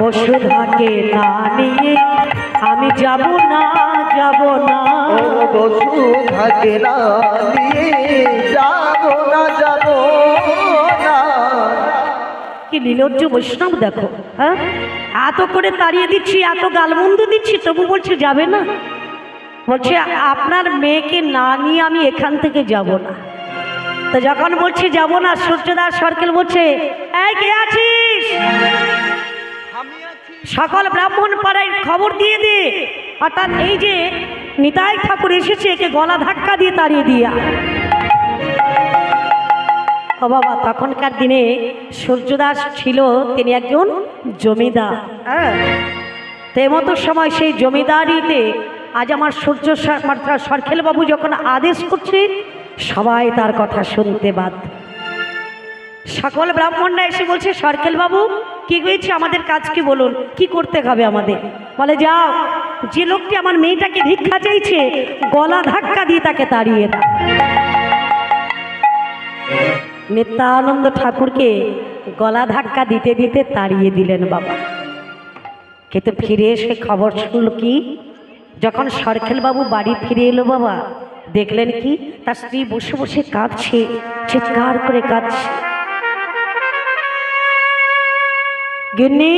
বসুধাকে না নিয়ে আমি যাব না, যাব না, ও বসুধাকে না নিয়ে যাব না, যাব না। কি নির্লজ্জ বৈষ্ণব দেখো! হ্যাঁ, এত করে তাড়িয়ে দিচ্ছি, এত গালমন্দ দিচ্ছি, তবু বলছে যাবে না। বলছে আপনার মেয়েকে না নিয়ে আমি এখান থেকে যাব না। তো যখন বলছে যাব না, সূর্যদাস সরকেল বলছে, এই কে আছিস? সকল ব্রাহ্মণ পাড়ায় খবর দিয়ে দে, অর্থাৎ এই যে নিতাই ঠাকুর এসেছে, একে গলা ধাক্কা দিয়ে তাড়িয়ে দিয়া। ও বাবা, তখনকার দিনে সূর্যদাস ছিল তিনি একজন জমিদার। হ্যাঁ, তেমতো সময় সেই জমিদারিতে আজ আমার সরকেল বাবু যখন আদেশ করছে, সবাই তার কথা শুনতে বাধ্য। সকল ব্রাহ্মণরা এসে বলছে, সরকেল বাবু কি হয়েছে? আমাদের কাজ কি বলুন, কি করতে হবে আমাদের? বলে যাও, যে লোকটি আমার মেয়েটাকে ভিক্ষা চাইছে গলা ধাক্কা দিয়ে তাকে তাড়িয়ে দাও। নিত্যানন্দ ঠাকুরকে গলা ধাক্কা দিতে দিতে তাড়িয়ে দিলেন বাবা। কিন্তু ফিরে এসে খবর শুনল কি, যখন সরকেল বাবু বাড়ি ফিরে এলো বাবা, দেখলেন কি তার স্ত্রী বসে বসে কাঁদছে, চিৎকার করে কাঁদছে। গিন্নি,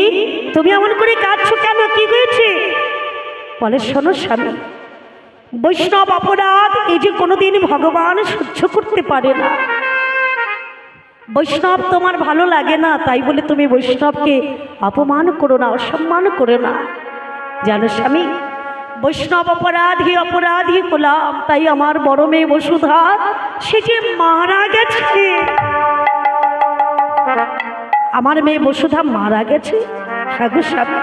তুমি এমন করে কাঁদছো কেন? কি হয়েছে? বলে, শোনো স্বামী, বৈষ্ণব অপরাধ এই যে কোনোদিন ভগবান সহ্য করতে পারে না। বৈষ্ণব তোমার ভালো লাগে না, তাই বলে তুমি বৈষ্ণবকে অপমান করো না, অসম্মান করো না। জানো স্বামী, বৈষ্ণব অপরাধী অপরাধী হলাম, তাই আমার বড় মেয়ে বসুধা সে যে মারা গেছে। আমার মেয়ে বসুধা মারা গেছে। হ্যাঁ গো স্বামী,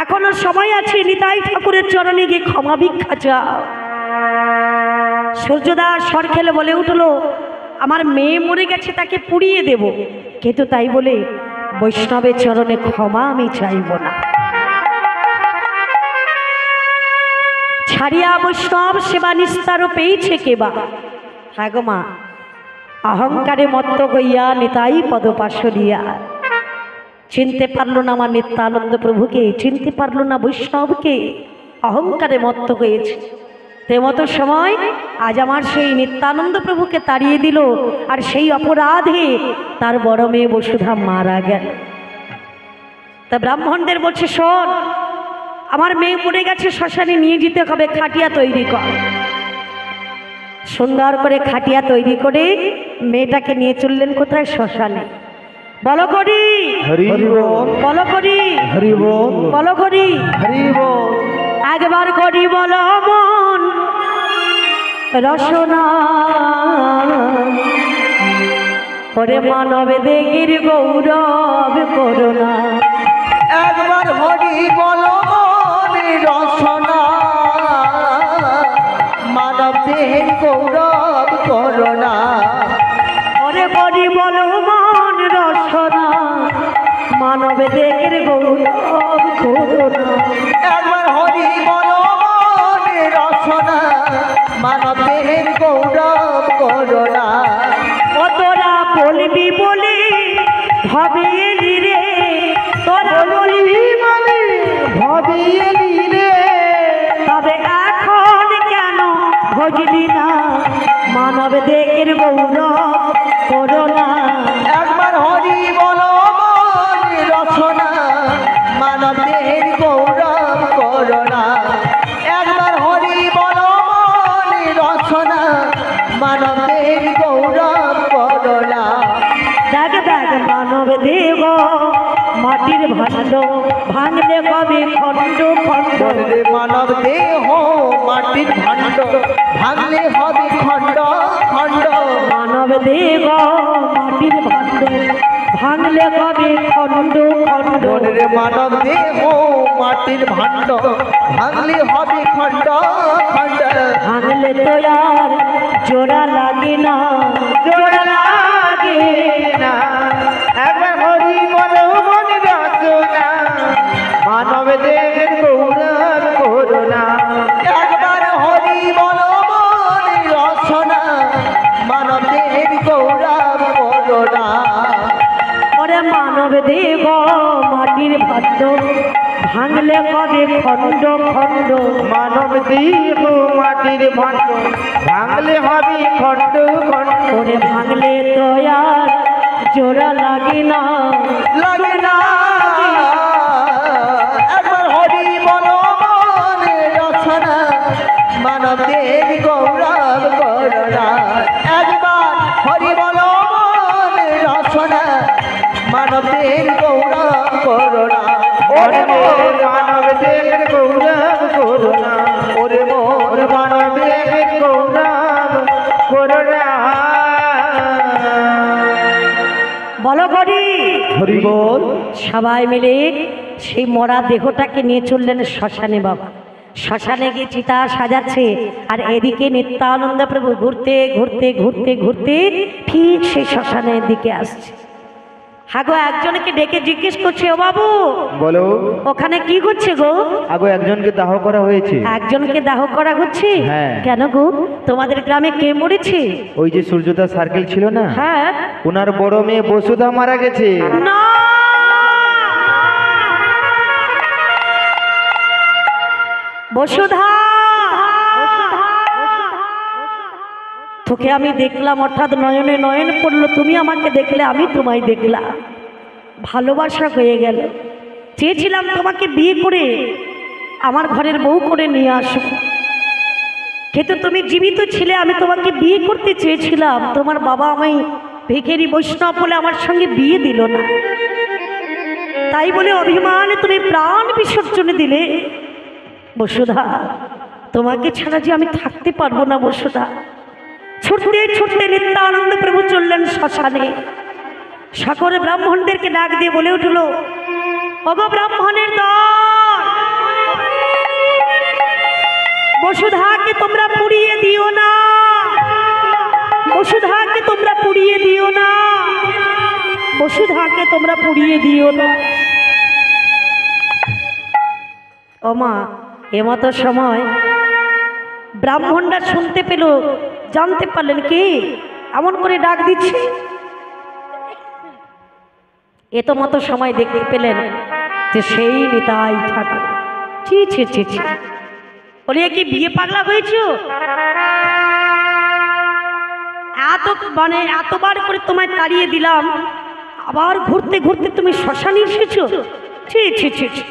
এখনো সময় আছে, নিতাই ঠাকুরের চরণে গিয়ে ক্ষমা ভিক্ষা চাও। সূর্যদাস সরকেল বলে উঠলো, আমার মেয়ে মরে গেছে, তাকে পুড়িয়ে দেব, কিন্তু তাই বলে বৈষ্ণবের চরণে ক্ষমা আমি চাইব না। ছাড়িয়া বৈষ্ণব সেবা নিস্তারও পেয়েছে কেবা। হ্যাঁ গো মা, অহংকারে মত্ত হইয়া নিতাই পদপাশরিয়া চিনতে পারল না আমার নিত্যানন্দ প্রভুকে, চিনতে পারল না বৈষ্ণবকে, অহংকারে মত্ত হয়েছে। তেমতো সময় আজ আমার সেই নিত্যানন্দ প্রভুকে তাড়িয়ে দিল, আর সেই অপরাধে তার বড় মেয়ে বসুধা মারা গেল। তা ব্রাহ্মণদের বলছে, শোন, আমার মেয়ে পড়ে গেছে, শ্মশানে নিয়ে যেতে হবে, খাটিয়া তৈরি কর। সুন্দর করে খাটিয়া তৈরি করে মেয়েটাকে নিয়ে চললেন কোথায়? শ্মশানে। বলো করি, হরি বল, বলো করি, হরি বল, বলো করি, হরি বল। একবার করি বলো মন রসনা, ওরে মানব দেগির গৌরব করোনা। একবার হরি বল মনে রসনা, মানব দেহের গৌরব করোনা। ওরে করি বলো মন রসনা, মানব দেগির গৌরব করোনা। একবার হরি বল মনে রসনা, মানব দেহের গৌরব করোনা। ও তোরা বলবি বলে ভাবিয়ে রে, তোরা বলবি বলে ভাবিয়ে নিলে, তবে এখন কেন ভজলি না মানব দেহের গৌরব করোনা। একবার হরি বল মনে রসনা, মানব দেহের গৌরব করোনা। একবার হরি বল মনে রসনা, মানব দেহের গৌরব করোনা। দেখ দেখ মানব দেহ মাটির ভাণ্ড, ভাঙলে কবে খণ্ড খণ্ড। বললে মানব দেহ মাটির ভাণ্ড, ভাঙলে হবে খণ্ড খণ্ড। মানব দেহ মাটির ভাণ্ড, ভাঙলে কবে খণ্ড খণ্ড। বললে মানব দেহ মাটির ভাণ্ড, ভাঙলে হবে খণ্ড খণ্ড। ভাঙলে তো আর জোড়া লাগে না, জোড়া লাগে না। একবার হরি বল মনে রসনা, মানব দেহের গৌরব করোনা। একবার হরি বল মনে রসনা, মানব দেহের গৌরব করোনা। ওরে মানব দেহ মাটির ভাণ্ড, ভাঙলে কবে খণ্ড খণ্ড। মানব দেহ মাটির ভাণ্ড, ভাঙলে হবে খণ্ড খণ্ড। ওরে ভাঙলে তো আর জোড়া লাগে না, লাগে না। একবার হরি বল মনে রসনা, মানব দেহের গৌরব করোনা। একবার হরি বল মনে রসনা, মানব দেহের গৌরব করোনা। ওরে মোর মানব দেহের গৌরব করোনা, ওরে মোর মানব দেহের গৌরব করোনা। বলো করি। হরি বল। সবাই মিলে সেই মরা দেহটাকে নিয়ে চললেন শ্মশানে। বাবা শ্মশানে গিয়ে চিতা সাজাচ্ছে, আর এদিকে নিত্যানন্দ প্রভু ঘুরতে ঘুরতে ঘুরতে ঘুরতে ঠিক সেই শ্মশানের দিকে আসছে। হাগো একজনকে ডেকে জিজ্ঞেস করছে, ও বাবু বলো, ওখানে কি করছে গো? আগো একজনকে দাহ করা হয়েছে। একজনকে দাহ করা হচ্ছে? হ্যাঁ। কেন গো, তোমাদের গ্রামে কে মরেছে? ওই যে সূর্যদা সার্কেল ছিল না, হ্যাঁ। ওনার বড় মেয়ে বসুধা মারা গেছে। না, বসুধা, তোকে আমি দেখলাম, অর্থাৎ নয়নে নয়ন পড়লো, তুমি আমাকে দেখলে, আমি তোমায় দেখলাম, ভালোবাসা হয়ে গেল। চেয়েছিলাম তোমাকে বিয়ে করে আমার ঘরের বউ করে নিয়ে আসো, কিন্তু তুমি জীবিত ছিলে, আমি তোমাকে বিয়ে করতে চেয়েছিলাম, তোমার বাবা আমায় ভিখারি বৈষ্ণব বলে আমার সঙ্গে বিয়ে দিল না, তাই বলে অভিমানে তুমি প্রাণ বিসর্জন দিলে। বসুধা, তোমাকে ছাড়া যে আমি থাকতে পারবো না বসুধা। ছুটতে ছুটতে নিত্যানন্দ প্রভু চললেন শ্মশানে। সকল ব্রাহ্মণদেরকে ডাক দিয়ে বলে উঠল, ওগো ব্রাহ্মণের দল, বসুধাকে তোমরা পুড়িয়ে দিও না, বসুধাকে তোমরা পুড়িয়ে দিও না, বসুধাকে তোমরা পুড়িয়ে দিও না। ও মা, এমতো সময় ব্রাহ্মণরা শুনতে পেল, জানতে পারলেন কি এমন করে ডাক দিচ্ছে। এত মতো সময় দেখতে পেলেন যে সেই নিতাই ঠাকুর। ছি ছি ছি ছি, বলিয়ে কি বিয়ে পাগলা হয়েছ? এতবার করে তোমায় তাড়িয়ে দিলাম, আবার ঘুরতে ঘুরতে তুমি শ্মশানে এসেছো? ছি ছি ছি ছি,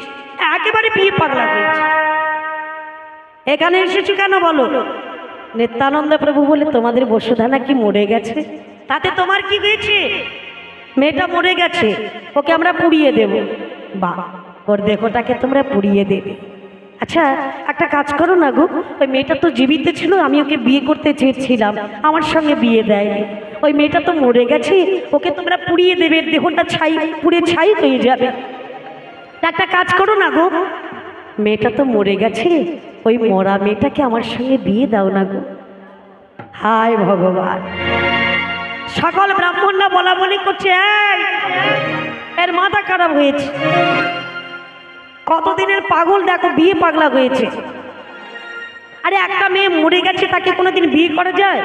একেবারে বিয়ে পাগলা হয়েছে। এখানে এসেছি কেন বলো? নিত্যানন্দ প্রভু বলে তোমাদের বসুধা নাকি মরে গেছে। তাতে তোমার কি হয়েছে? মেয়েটা মরে গেছে, ওকে আমরা পুড়িয়ে দেব। বা ওর দেহটাকে তোমরা পুড়িয়ে দেবে। আচ্ছা একটা কাজ করো না গো, ওই মেয়েটা তো জীবিত ছিল, আমি ওকে বিয়ে করতে চেয়েছিলাম, আমার সঙ্গে বিয়ে দেয়নি। ওই মেয়েটা তো মরে গেছে, ওকে তোমরা পুড়িয়ে দেবে, দেহটা ছাই পুড়ে ছাই হয়ে যাবে। একটা কাজ করো না গো, মেয়েটা তো মরে গেছে, ওই মরা মেয়েটাকে আমার সঙ্গে বিয়ে দাও না গো। হায় ভগবান! সকল ব্রাহ্মণরা বলা বলি করছে, এর মাথা খারাপ হয়েছে, কতদিনের পাগল দেখো, বিয়ে পাগলা হয়েছে। আরে একটা মেয়ে মরে গেছে, তাকে কোনোদিন বিয়ে করা যায়?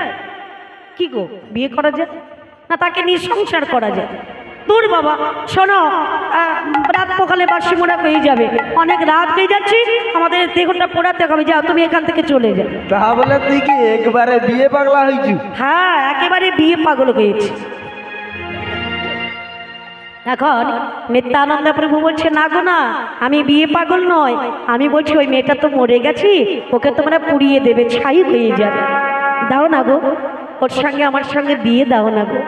কি গো, বিয়ে করা যায় না? তাকে নিয়ে সংসার করা যায়? দূর বাবা, শোনো, রাত পোকালে বাসি মোড়া হয়ে যাবে, অনেক রাত হয়ে যাচ্ছে, আমাদের দেহটা পোড়াতে হবে। যাও তুমি এখান থেকে চলে যাও। তাহলে তুই কি একবারে বিয়ে পাগলা হয়েছি? হ্যাঁ, একেবারে বিয়ে পাগল হয়েছে। এখন নিত্যানন্দ প্রভু বলছে, না গো না, আমি বিয়ে পাগল নয়, আমি বলছি ওই মেয়েটা তো মরে গেছি, ওকে তোমরা পুড়িয়ে দেবে, ছাই হয়ে যাবে। দাও না গো, ওর সঙ্গে আমার সঙ্গে বিয়ে দাও না গো।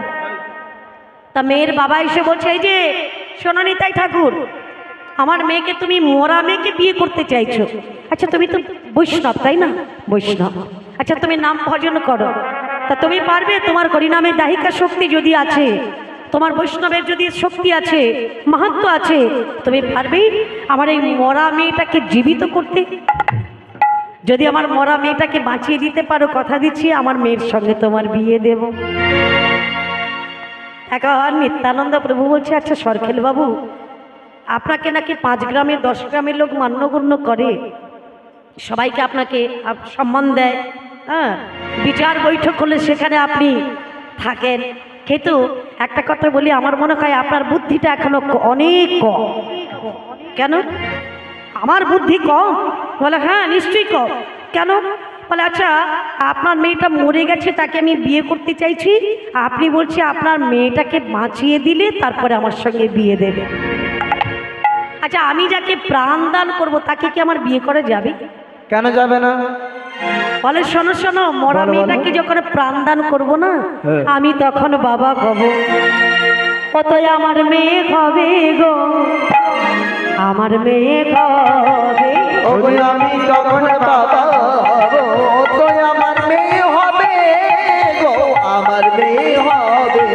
তা মেয়ের বাবা এসে বলছে, এই যে শোনো নিতাই ঠাকুর, আমার মেয়েকে তুমি মরা মেয়েকে বিয়ে করতে চাইছো। আচ্ছা তুমি তো বৈষ্ণব তাই না? বৈষ্ণব। আচ্ছা তুমি নাম ভজন করো, তা তুমি পারবে? তোমার হরিনামে দাহিকা শক্তি যদি আছে, তোমার বৈষ্ণবের যদি শক্তি আছে, মাহাত্ম্য আছে, তুমি পারবে আমার এই মরা মেয়েটাকে জীবিত করতে? যদি আমার মরা মেয়েটাকে বাঁচিয়ে দিতে পারো, কথা দিচ্ছি আমার মেয়ের সঙ্গে তোমার বিয়ে দেব। এখন নিত্যানন্দ প্রভু বলছে, আচ্ছা সরখেল বাবু, আপনাকে নাকি 5 গ্রামের 10 গ্রামের লোক মান্যগণ্য করে, সবাইকে আপনাকে সম্মান দেয়, হ্যাঁ, বিচার বৈঠক হলে সেখানে আপনি থাকেন, কিন্তু একটা কথা বলি, আমার মনে হয় আপনার বুদ্ধিটা এখনো অনেক কম। কেন? আমার বুদ্ধি কম? বলে হ্যাঁ নিশ্চয়ই কম। কেন? বলে আচ্ছা আপনার মেয়েটা মরে গেছে, তাকে আমি বিয়ে করতে চাইছি, আপনি বলছে আপনার মেয়েটাকে বাঁচিয়ে দিলে তারপরে আমার সঙ্গে বিয়ে দেবে। আচ্ছা আমি যাকে প্রাণ দান করবো তাকে কি আমার বিয়ে করা যাবে? কেন যাবে না? বলে শোনো শোনো, মরা মেয়েটাকে যখন প্রাণ দান করবো না, আমি তখন বাবা হব, কতই আমার মেয়ে হবে গো, আমার মেয়ে হবে। আমি তখন বাবা তো আমার মেয়ে হবে গো, আমার মেয়ে হবে।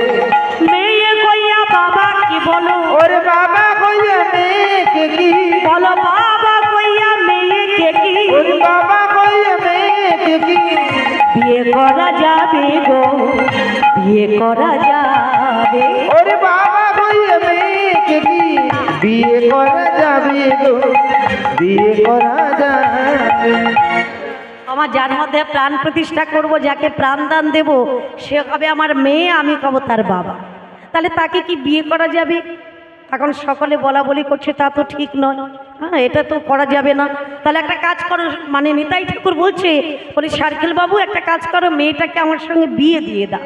মেয়ে কইয়া বাবা কি বলো? ওরে বাবা কইয়া মেয়েকে কি বলো? বাবা কইয়া মেয়েকে কি? ওরে বাবা কইয়া মেয়েকে কি? বিয়ে করা যাবে গো, বিয়ে করা যাবে। ওরে বাবা কইয়া মেয়েকে কি? বিয়ে করা যাবে গো, বিয়ে করা যাবে। আমার যার মধ্যে প্রাণ প্রতিষ্ঠা করব, যাকে প্রাণ দান দেব, সে হবে আমার মেয়ে, আমি কব তার বাবা। তাহলে তাকে কি বিয়ে করা যাবে? এখন সকলে বলা বলি করছে, তা তো ঠিক নয়, হ্যাঁ এটা তো করা যাবে না। তাহলে একটা কাজ করো, মানে নিতাই ঠাকুর বলছে, বলি সার্কেল বাবু একটা কাজ করো, মেয়েটাকে আমার সঙ্গে বিয়ে দিয়ে দাও,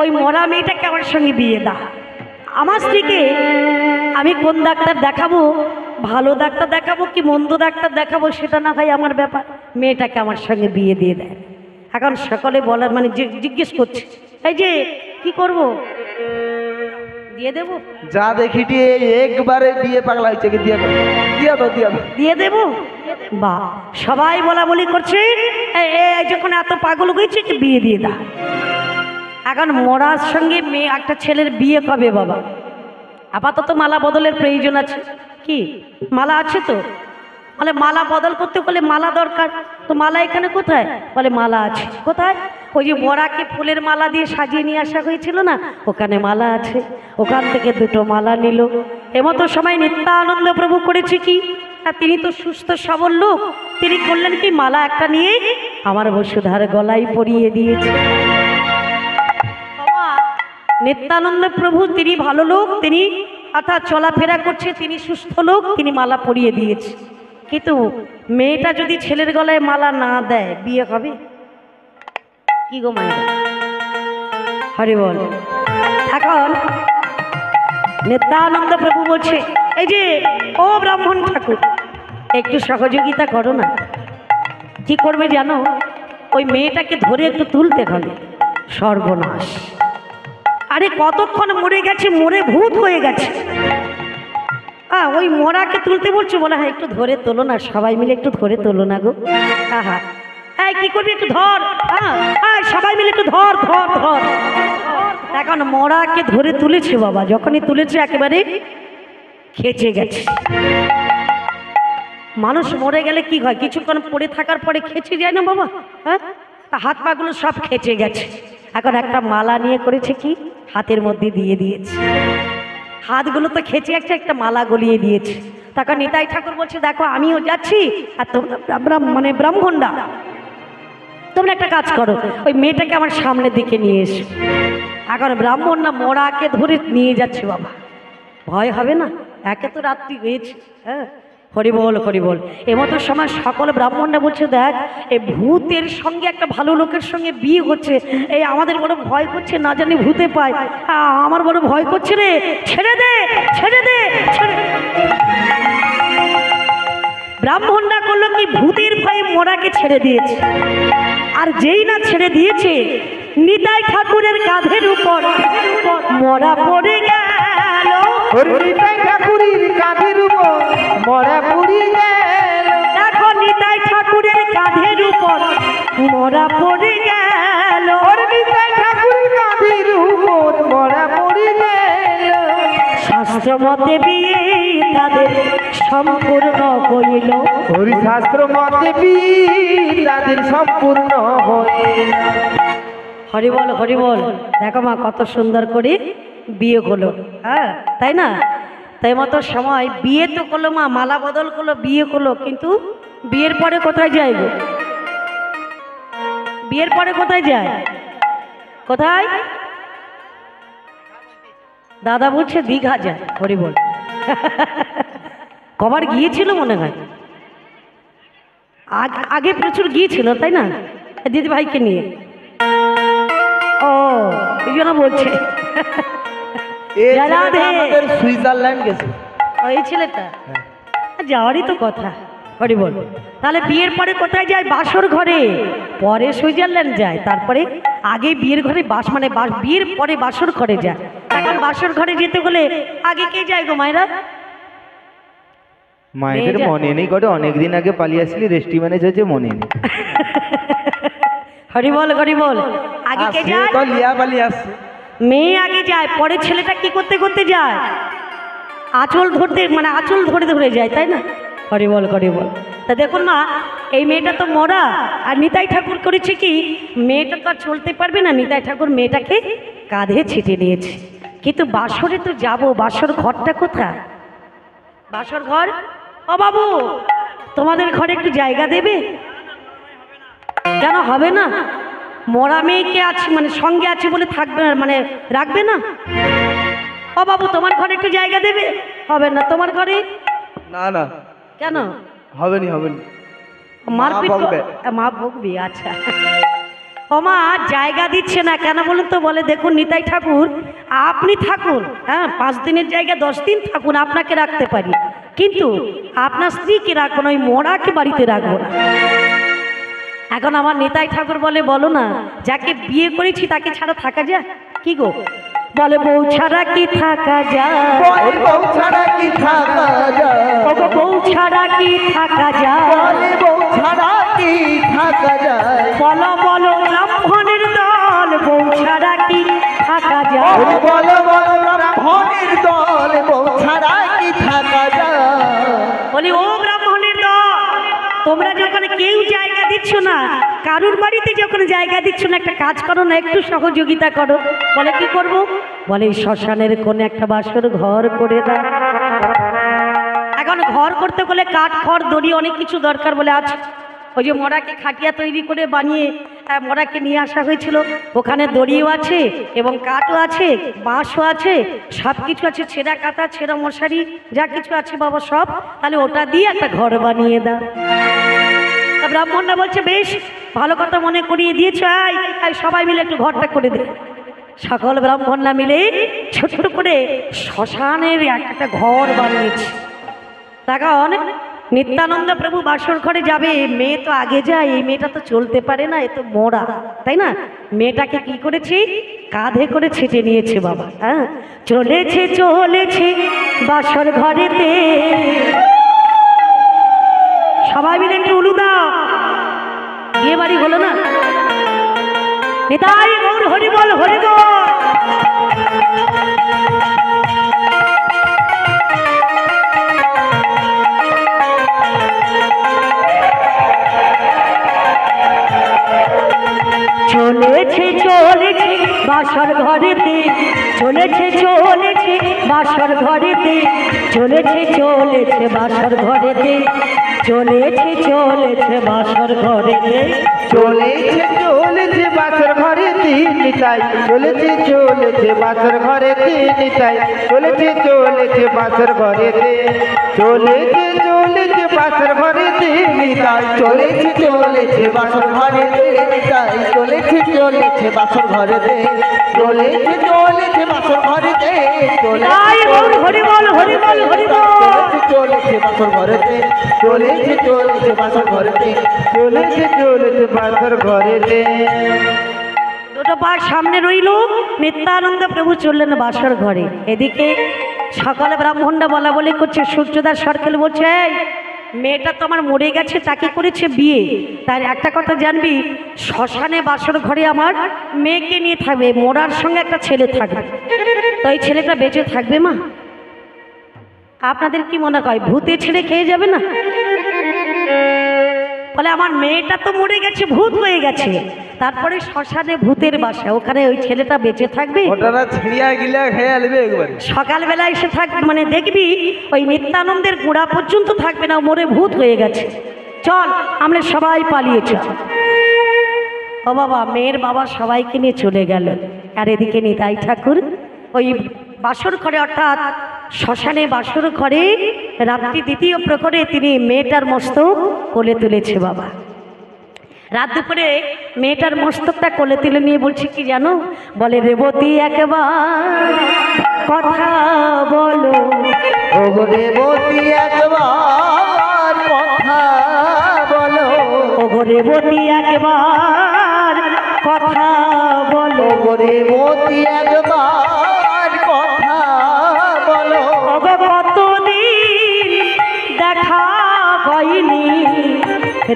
ওই মরা মেয়েটাকে আমার সঙ্গে বিয়ে দাও। আমার স্ত্রীকে আমি কোন ডাক্তার দেখাবো, ভালো ডাক্তার দেখাবো কি মন্দ ডাক্তার দেখাবো, সেটা না হয় আমার ব্যাপার, মেয়েটাকে আমার সঙ্গে বিয়ে দিয়ে দেয়। এখন সকলে বলার মানে জিজ্ঞেস করছে, এই যে কি করব, দিয়ে দেব? যা দেখিটি একবারে বিয়ে পাগলা হয়েছে, কি দিয়ে দেবো, দিয়ে দাও, দিয়ে দাও, দিয়ে দেব? বা সবাই বলা বলি করছে, যখন এত পাগল হয়েছে কি বিয়ে দিয়ে দাও। এখন মরার সঙ্গে মেয়ে একটা ছেলের বিয়ে কবে বাবা? আপাতত মালা বদলের প্রয়োজন আছে, কি মালা আছে তো? বলে মালা বদল করতে বলে মালা দরকার, তো মালা এখানে কোথায়? বলে মালা আছে। কোথায়? ওই যে বড়াকে ফুলের মালা দিয়ে সাজিয়ে নিয়ে আসা হয়েছিল না, ওখানে মালা আছে, ওখান থেকে 2টো মালা নিল। এমতো সময় নিত্যানন্দ প্রভু করেছে কি, তিনি তো সুস্থ সবল লোক, তিনি করলেন কি, মালা একটা নিয়ে আমার বসুধার গলায় পরিয়ে দিয়েছে। নিত্যানন্দ প্রভু তিনি ভালো লোক, তিনি অর্থাৎ চলাফেরা করছে, তিনি সুস্থ লোক, তিনি মালা পরিয়ে দিয়েছে। কিন্তু মেয়েটা যদি ছেলের গলায় মালা না দেয়, বিয়ে হবে কি গো মায়ের? হরি বল। এখন নিত্যানন্দ প্রভু বলছে, এই যে ও ব্রাহ্মণ ঠাকুর, একটু সহযোগিতা করো না। কি করবে জানো? ওই মেয়েটাকে ধরে একটু তুলতে হবে। সর্বনাশ, আরে কতক্ষণ মরে গেছে, মরে ভূত হয়ে গেছে। ওই মরাকে তুলতে বলছো? বলে হ্যাঁ একটু ধরে তোলো না, সবাই মিলে একটু ধরে তোলো না গো। হ্যাঁ, হ্যাঁ কি করবি, একটু ধর। হ্যাঁ সবাই মিলে একটু ধর ধর ধর। এখন মরাকে ধরে তুলেছে বাবা, যখনই তুলেছে একেবারে খেচে গেছে। মানুষ মরে গেলে কি হয়, কিছুক্ষণ পড়ে থাকার পরে খেচে যায় না বাবা? হ্যাঁ, হাত পাগুলো সব খেচে গেছে। এখন একটা মালা নিয়ে করেছে কি, হাতের মধ্যে দিয়ে দিয়েছে। হাতগুলো তো খেচে একটা মালা গলিয়ে দিয়েছে। তখন নিতাই ঠাকুর বলছে দেখো আমিও যাচ্ছি, আর তোমরা মানে ব্রাহ্মণরা তোমরা একটা কাজ করো, ওই মেয়েটাকে আমার সামনের দিকে নিয়ে এসো। এখন ব্রাহ্মণরা মরাকে ধরে নিয়ে যাচ্ছে বাবা। ভয় হবে না? একে তো রাত্রি হয়েছে। হ্যাঁ, হরিবল হরিবল। এমতো সময় সকল ব্রাহ্মণরা বলছে দেখ এই ভূতের সঙ্গে একটা ভালো লোকের সঙ্গে বিয়ে হচ্ছে, এই আমাদের বড় ভয় করছে, না জানি ভূতে পায়। আমার বড় ভয় করছে রে, ছেড়ে দে ছেড়ে দে ছেড়ে। ব্রাহ্মণরা করলো কি, ভূতের ভয়ে মরাকে ছেড়ে দিয়েছে। আর যেই না ছেড়ে দিয়েছে, নিতাই ঠাকুরের কাঁধের উপর মরা পড়ে গেল। নিতাই ঠাকুরের কাঁধের উপর মরা পড়ে গেল। দেখো নিতাই ঠাকুরের কাঁধের উপর মরা পড়ে গেল। নিতাই ঠাকুরের কাঁধের উপর মরা পড়ে গেল। শাস্ত্র মতে বিয়ে তাদের সম্পূর্ণ হইল। হরিশাস্ত্র মতে বিয়ে তাদের সম্পূর্ণ হইল। হরিবল হরিবল। দেখো মা কত সুন্দর করে বিয়ে হলো। হ্যাঁ তাই না? তাই মতো সময় বিয়ে তো করলো মা, মালা বদল করলো, বিয়ে করলো, কিন্তু বিয়ের পরে কোথায় যায় গো? বিয়ের পরে কোথায় যায়? কোথায়? দাদা বলছে দীঘা যায়। হরিবল। কবার গিয়েছিল মনে হয়? আগে প্রচুর গিয়েছিল তাই না, দিদি ভাইকে নিয়ে? ও এই জন্য বলছে। সুইজারল্যান্ড গেছে ওই ছেলেটা, যাওয়ারই তো কথা। হরিবল। তাহলে বিয়ের পরে কোথায় যায়? বাসর ঘরে। পরে সুইজারল্যান্ড যায়, তারপরে আগে বিয়ের ঘরে মানে বিয়ের পরে বাসর ঘরে যায়। এখন বাসর ঘরে যেতে হলে আগে কে যায় গো মায়েরা? মায়েদের মনে নেই করে, অনেকদিন আগে পালিয়ে আসলি, রেস্টি ম্যানেজ হয়েছে, মনে নেই। হরিবল হরিবল। আগে কে যায়? লিয়া পালিয়ে আসছে। মেয়ে আগে যায়, পরে ছেলেটা কি করতে করতে যায়? আঁচল ধরতে, মানে আঁচল ধরে ধরে যায় তাই না? হরিবল হরিবল। তা দেখুন মা, এই মেয়েটা তো মরা, আর নিতাই ঠাকুর করেছে কি, মেয়েটা তো আর চলতে পারবে না, নিতাই ঠাকুর মেয়েটাকে কাঁধে ছিটে নিয়েছে। কিন্তু বাসরে তো যাবো, বাসর ঘরটা কোথায়? বাসর ঘর? ও বাবু, তোমাদের ঘরে একটু জায়গা দেবে? কেন হবে না? মরা মেয়েকে আছে মানে সঙ্গে আছে বলে থাকবে না, মানে রাখবে না? ও বাবু, তোমার ঘরে একটু জায়গা দেবে? হবে না তোমার ঘরে? না না। কেন হবে নি, হবে নি। মারপিট মা বকবি? আচ্ছা। ও মা জায়গা দিচ্ছে না কেন বলুন তো? বলে দেখুন নিতাই ঠাকুর আপনি থাকুন, হ্যাঁ 5 দিনের জায়গা 10 দিন থাকুন, আপনাকে রাখতে পারি, কিন্তু আপনার স্ত্রীকে রাখবো না, ওই মরাকে বাড়িতে রাখবো না। এখন আমার নিতাই ঠাকুর বলে বলো না, যাকে বিয়ে করেছি তাকে ছাড়া থাকা যায় কি গো? বলে বউ ছাড়া কি থাকা যায়? বউ ছাড়া কি থাকা যায়? বউ ছাড়া কি থাকা যায়? বউ ছাড়া কি থাকা যায়? বলো বলো ব্রাহ্মণের দল, বউ ছাড়া কি থাকা যায়? বলো বলো ব্রাহ্মণের দল, বউ ছাড়া কি থাকা যায়? বলি ও ব্রাহ্মণের দল, তোমরা যখন কেউ জায়গা দিচ্ছ না, কারুর বাড়িতে যখন জায়গা দিচ্ছ না, একটা কাজ করো না, একটু সহযোগিতা করো। বলে কি করব? বলে এই শ্মশানের কোনে একটা বাসর ঘর করে দাও। এখন ঘর করতে গেলে কাঠ খড় দড়ি অনেক কিছু দরকার বলে আছে। ওই যে মরাকে খাটিয়া তৈরি করে বানিয়ে মরাকে নিয়ে আসা হয়েছিল, ওখানে দড়িও আছে এবং কাঠও আছে, বাঁশও আছে, সব কিছু আছে, ছেঁড়া কাঁথা ছেঁড়া মশারি যা কিছু আছে বাবা সব, তাহলে ওটা দিয়ে একটা ঘর বানিয়ে দাও। তা ব্রাহ্মণরা বলছে বেশ ভালো কথা মনে করিয়ে দিয়েছ, সবাই মিলে একটু ঘরটা করে দে। সকল ব্রাহ্মণরা মিলে ছোট্ট করে শ্মশানের একটা ঘর বানিয়েছে। টাকা অনেক নিত্যানন্দ প্রভু বাসর ঘরে যাবে, মেয়ে তো আগে যায়, এই মেয়েটা তো চলতে পারে না, এ তো মোড়া, তাই না? মেয়েটাকে কি করেছে, কাঁধে করে ছেটে নিয়েছে বাবা। হ্যাঁ, চলেছে চলেছে বাসর ঘরেতে, সবাই মিলে একটু উলু দাও, বিয়ে বাড়ি হলো না? নিতাই গৌর হরি বল, হরি বল। চলেছে চলেছে বাসর ঘরেতে, চলেছে চলেছে বাসর ঘরেতে, চলেছে চলেছে বাসর ঘরেতে, চলেছে চলেছে বাসর ঘরেতে, চলেছে চলেছে বাসর ঘরেতে নিতাই, চলেছে চলেছে বাসর ঘরেতে নিতাই, চলেছে চলেছে বাসর ঘরেতে, চলেছে চলেছে বাসর ঘরেতে নিতাই, চলেছে চলেছে বাসর ঘরেতে নিতাই, চলেছে চলেছে বাসর ঘরেতে, চলেছে চলেছে বাসর ঘরেতে, নিতাই গৌর হরি বল, হরি বল, হরি বল। চলেছে বাসর ঘরেতে, চলেছে চলেছে বাসর ঘরেতে, চলেছে চলেছে বাসর ঘরেতে। দুটো পা সামনে রইল, নিত্যানন্দ প্রভু চললেন বাসর ঘরে। এদিকে সকালে ব্রাহ্মণরা বলা বলি করছে, সূর্যদাস সরকার বলছে, এই মেয়েটা তো আমার মরে গেছে, তাকে করেছে বিয়ে, তার একটা কথা জানবি, শ্মশানে বাসর ঘরে আমার মেয়েকে নিয়ে থাকবে, মোড়ার সঙ্গে একটা ছেলে থাকবে, তো এই ছেলেটা বেঁচে থাকবে মা? আপনাদের কি মনে হয় ভূতে ছেড়ে খেয়ে যাবে না? বলে আমার মেয়েটা তো মরে গেছে, ভূত হয়ে গেছে, তারপরে শ্মশানে ভূতের বাসা, ওখানে ওই ছেলেটা বেঁচে থাকবে, ওটারা ছিড়িয়া গিলা খেয়ে আলবে একবারে। সকালবেলা এসে থাকবে, মানে দেখবি ওই নিত্যানন্দের গোড়া পর্যন্ত থাকবে না, মরে ভূত হয়ে গেছে, চল আমরা সবাই পালিয়েছি। ও বাবা, মেয়ের বাবা সবাইকে নিয়ে চলে গেল। আর এদিকে নিতাই ঠাকুর ওই বাসর ঘরে, অর্থাৎ শ্মশানে বাসর ঘরে রাত্রি দ্বিতীয় প্রহরে তিনি মেয়েটার মস্তক কোলে তুলেছে বাবা। রাত দুপুরে মেয়েটার মস্তকটা কোলে তুলে নিয়ে বলছে কি জানো, বলে রেবতী একবার কথা বলো, ও রেবতী একবার কথা বলো, ও রেবতী একবার কথা বলো, ও রেবতী একবার কথা বলো, ওগো কতদিন দেখা হয়নি,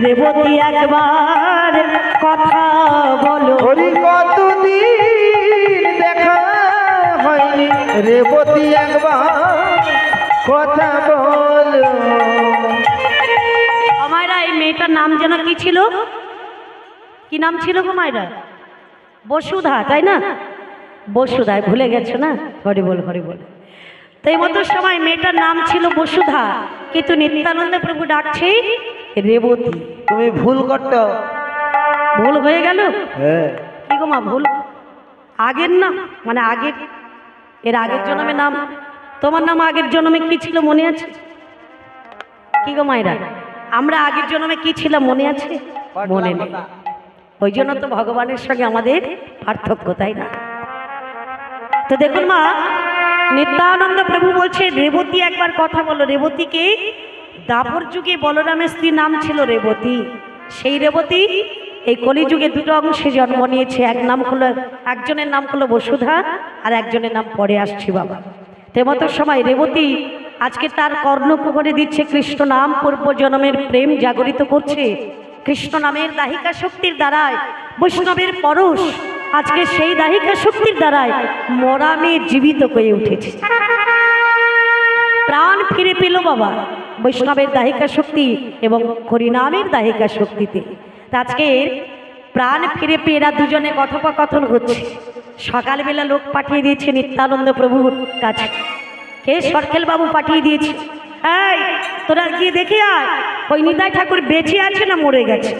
রেবতী একবার কথা বলো, হরি কতদিন দেখা হয়নি, রেবতী একবার কথা বলো। আমায়রা এই মেয়েটার নাম যেন কি ছিল, কি নাম ছিল গো মায়েরা? বসুধা, তাই না? বসুধা, ভুলে গেছো না? হরি বল, হরি বল। তো এই মতো সময় মেয়েটার নাম ছিল বসুধা, কিন্তু নিত্যানন্দ প্রভু ডাকছে রেবতী। তুমি ভুল করতো। ভুল হয়ে গেল? হ্যাঁ। কি গো মা ভুল? আগের নাম মানে আগের, এর আগের জন্মে নাম, তোমার নাম আগের জন্মে কি ছিল মনে আছে? কি গো মায়েরা, আমরা আগের জন্মে কি ছিলাম মনে আছে? মনে নেই। ওই জন্য তো ভগবানের সঙ্গে আমাদের পার্থক্য, তাই না? তো দেখুন মা, নিত্যানন্দ প্রভু বলছে রেবতী একবার কথা বলো। রেবতীকে দাপর যুগে বলরামের স্ত্রীর নাম ছিল রেবতী। সেই রেবতী এই কলিযুগে দুটো অংশে জন্ম নিয়েছে। এক নাম হলো, একজনের নাম হলো বসুধা, আর একজনের নাম পরে আসছি বাবা। তেমতো সময় রেবতী আজকে তার কর্ণকুহরে দিচ্ছে কৃষ্ণ নাম, পূর্ব জন্মের প্রেম জাগরিত করছে কৃষ্ণ নামের দাহিকা শক্তির দ্বারায়। বৈষ্ণবের পরশ আজকে সেই দাহিকা শক্তির দ্বারায় মরা মেয়ে জীবিত হয়ে উঠেছে, প্রাণ ফিরে পেল বাবা বৈষ্ণবের দাহিকা শক্তি এবং হরিনামের দাহিকা শক্তিতে। আজকে প্রাণ ফিরে পেয়ে এরা দুজনে কথোপকথন হচ্ছে। সকালবেলা লোক পাঠিয়ে দিয়েছে নিত্যানন্দ প্রভুর কাছে। কে? সরকেল বাবু পাঠিয়ে দিয়েছে, এই তোরা গিয়ে দেখে আয় ওই নিতাই ঠাকুর বেঁচে আছে না মরে গেছে।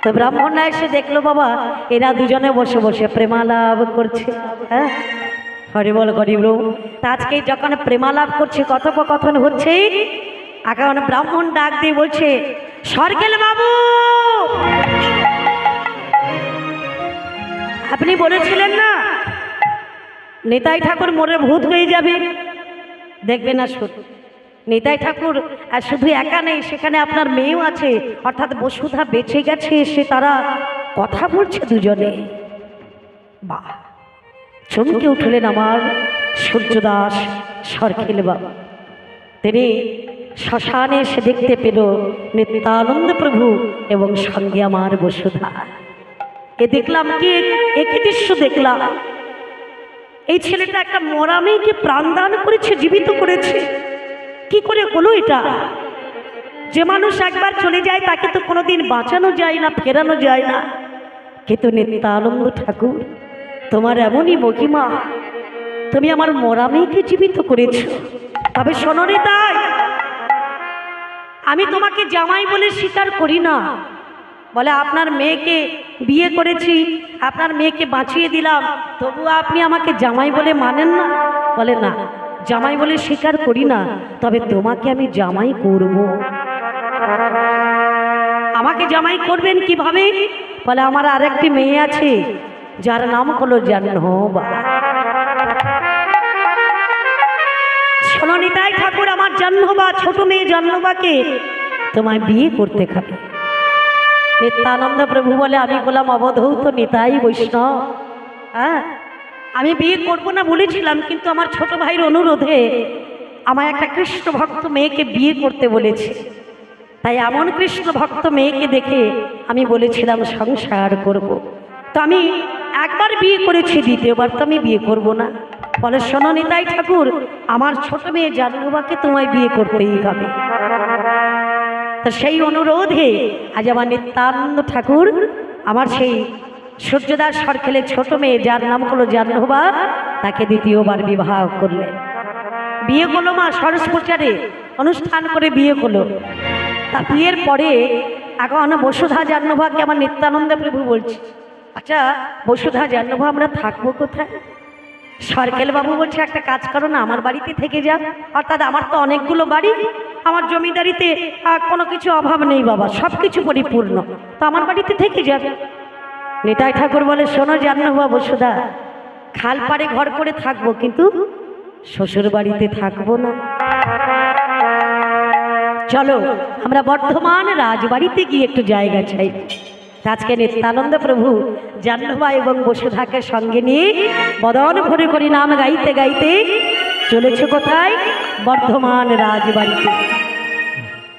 তো ব্রাহ্মণরা এসে দেখলো বাবা এরা দুজনে বসে বসে প্রেমালাপ করছে। হ্যাঁ, হরি বল, হরি বল। আজকে যখন প্রেমালাপ করছে, কথোপকথন হচ্ছে, এখন ব্রাহ্মণ ডাক দিয়ে বলছে, সরকেল বাবু আপনি বলেছিলেন না নিতাই ঠাকুর মরে ভূত হয়ে যাবে, দেখবে না শুধু নিতাই ঠাকুর আর শুধু একা নেই, সেখানে আপনার মেয়েও আছে, অর্থাৎ বসুধা বেঁচে গেছে, সে তারা কথা বলছে দুজনে। বাহ, চমকে উঠলেন আমার সূর্যদাস সরখেল বাবা। তিনি শ্মশানে এসে দেখতে পেল নিত্যানন্দ প্রভু এবং সঙ্গে আমার বসুধা। এ দেখলাম কি, একই দৃশ্য দেখলাম। এই ছেলেটা একটা মরা মেয়েকে প্রাণদান করেছে, জীবিত করেছে। কি করে হলো এটা? যে মানুষ একবার চলে যায় তাকে তো কোনোদিন বাঁচানো যায় না, ফেরানো যায় না। কিন্তু নিত্যানন্দ ঠাকুর, তোমার এমনই মহিমা, তুমি আমার মরা মেয়েকে জীবিত করেছ। তবে শোনো রে তাই, আমি তোমাকে জামাই বলে স্বীকার করি না। বলে আপনার মেয়েকে বিয়ে করেছি, আপনার মেয়েকে বাঁচিয়ে দিলাম, তবু আপনি আমাকে জামাই বলে মানেন না? বলে না, জামাই বলে স্বীকার করি না, তবে তোমাকে আমি জামাই করব। আমাকে জামাই করবেন কিভাবে? বলে আমার আরেকটি মেয়ে আছে, যার নাম হলো জাহ্নবা। শোনো নিতাই ঠাকুর, আমার জাহ্নবা, ছোট মেয়ে জাহ্নবাকে তোমায় বিয়ে করতে খাবে। নিত্যানন্দ প্রভু বলে, আমি বললাম অবধূত নিতাই বৈষ্ণব, হ্যাঁ আমি বিয়ে করব না বলেছিলাম, কিন্তু আমার ছোট ভাইয়ের অনুরোধে আমায় একটা কৃষ্ণ ভক্ত মেয়েকে বিয়ে করতে বলেছে। তাই এমন কৃষ্ণ ভক্ত মেয়েকে দেখে আমি বলেছিলাম সংসার করব। তো আমি একবার বিয়ে করেছি, দ্বিতীয়বার তো আমি বিয়ে করব না। বলে শোনো নিতাই ঠাকুর, আমার ছোট মেয়ে জাহ্নবাকে তোমায় বিয়ে করতেই হবে। তো সেই অনুরোধে আজ আমার নিত্যানন্দ ঠাকুর আমার সেই সূর্যদাস সরখেলের ছোট মেয়ে, যার নাম হলো জাহ্নবা, তাকে দ্বিতীয়বার বিবাহ করলেন। বিয়ে করলো মা সরস প্রচারে অনুষ্ঠান করে বিয়ে করলো। তা বিয়ের পরে এখন বসুধা জাহ্নবাকে আমার নিত্যানন্দ প্রভু বলছে, আচ্ছা বসুধা জাহ্নবা আমরা থাকবো কোথায়? সরখেল বাবু বলছে, একটা কাজ করো না, আমার বাড়িতে থেকে যা। অর্থাৎ আমার তো অনেকগুলো বাড়ি, আমার জমিদারিতে কোনো কিছু অভাব নেই বাবা, সব কিছু পরিপূর্ণ, তো আমার বাড়িতে থেকে যাবে। নিতাই ঠাকুর বলে, শোনো জাহ্নবা বসুধা, খাল পাড়ে ঘর করে থাকবো, কিন্তু শ্বশুর বাড়িতে থাকবো না। চলো আমরা বর্ধমান রাজবাড়িতে গিয়ে একটু জায়গা চাই। আজকে নিত্যানন্দ প্রভু জাহ্নবা এবং বসুধাকে সঙ্গে নিয়ে বদন ভরে করে নাম গাইতে গাইতে চলেছে কোথায়? বর্ধমান রাজবাড়িতে।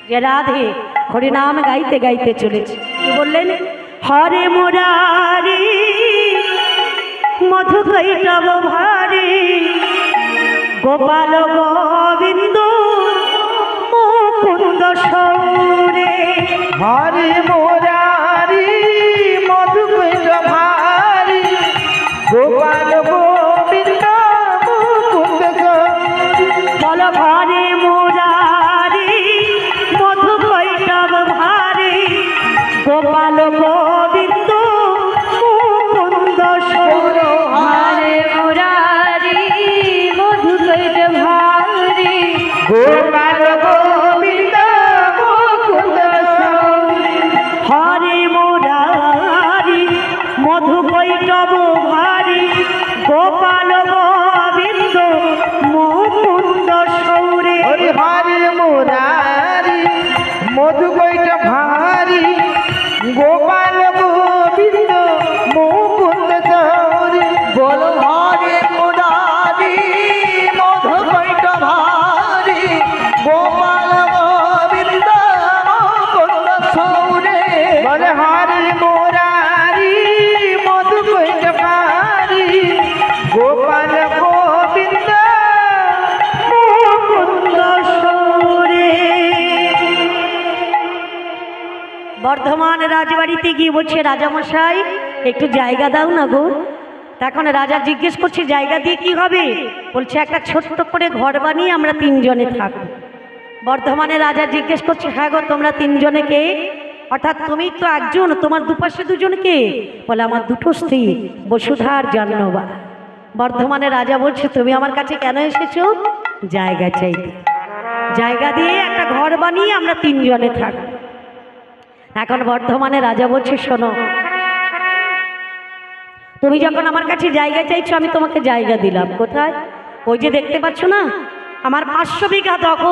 যে রাধে হরিনাম গাইতে গাইতে চলেছে, কি বললেন? হরে মুরারি মধু কৈটব ভারে গোপাল গোবিন্দ মুকুন্দ সৌরে। হরে মুরারি মধু কৈটব ভারে গোপাল গোবিন্দ মুকুন্দ সৌরে। বল হরে মুরারি মধু কৈটব ভারে গোপাল গোবিন্দ মুকুন্দ সৌরে। হরে মুরারি মধু কৈটব ভারে গোপাল গোবিন্দ মুকুন্দ সৌরে। হরে মুরারি মধু কৈটব ভারে গোপাল গোবিন্দ মুকুন্দ সৌরে। হরে হরে মুরারি মধু কৈটব ভারে গোপাল গোবিন্দ মুকুন্দ সৌরে। বলো হরে মুরারি মধু কৈটব ভারে গোপাল গোবিন্দ মুকুন্দ সৌরে। বলে হরে মুরারি মধু কৈটব ভারে গোপাল গোবিন্দ মুকুন্দ সৌরে। বর্ধমান রাজবাড়িতে গিয়ে বলছে, রাজামশাই একটু জায়গা দাও না গো। তখন রাজা জিজ্ঞেস করছে, জায়গা দিয়ে কি হবে? বলছে, একটা ছোট্ট করে ঘর বানিয়ে আমরা তিনজনে থাকবো। বর্ধমানে রাজা জিজ্ঞেস করছে, হ্যাঁ গো তোমরা তিনজনে কে? অর্থাৎ তুমি তো একজন, তোমার দুপাশে দুজন কে? বলে আমার দুটো স্ত্রী বসুধা আর জাহ্নবা। বর্ধমানে রাজা বলছে, তুমি আমার কাছে কেন এসেছো? জায়গা চাইতে। জায়গা দিয়ে একটা ঘর বানিয়ে আমরা তিনজনে থাকবো। এখন বর্ধমানে রাজা বলছে, শোনো তুমি যখন আমার কাছে জায়গা চাইছো আমি তোমাকে জায়গা দিলাম। কোথায়? ওই যে দেখতে পাচ্ছ না আমার 500 বিঘা দখ,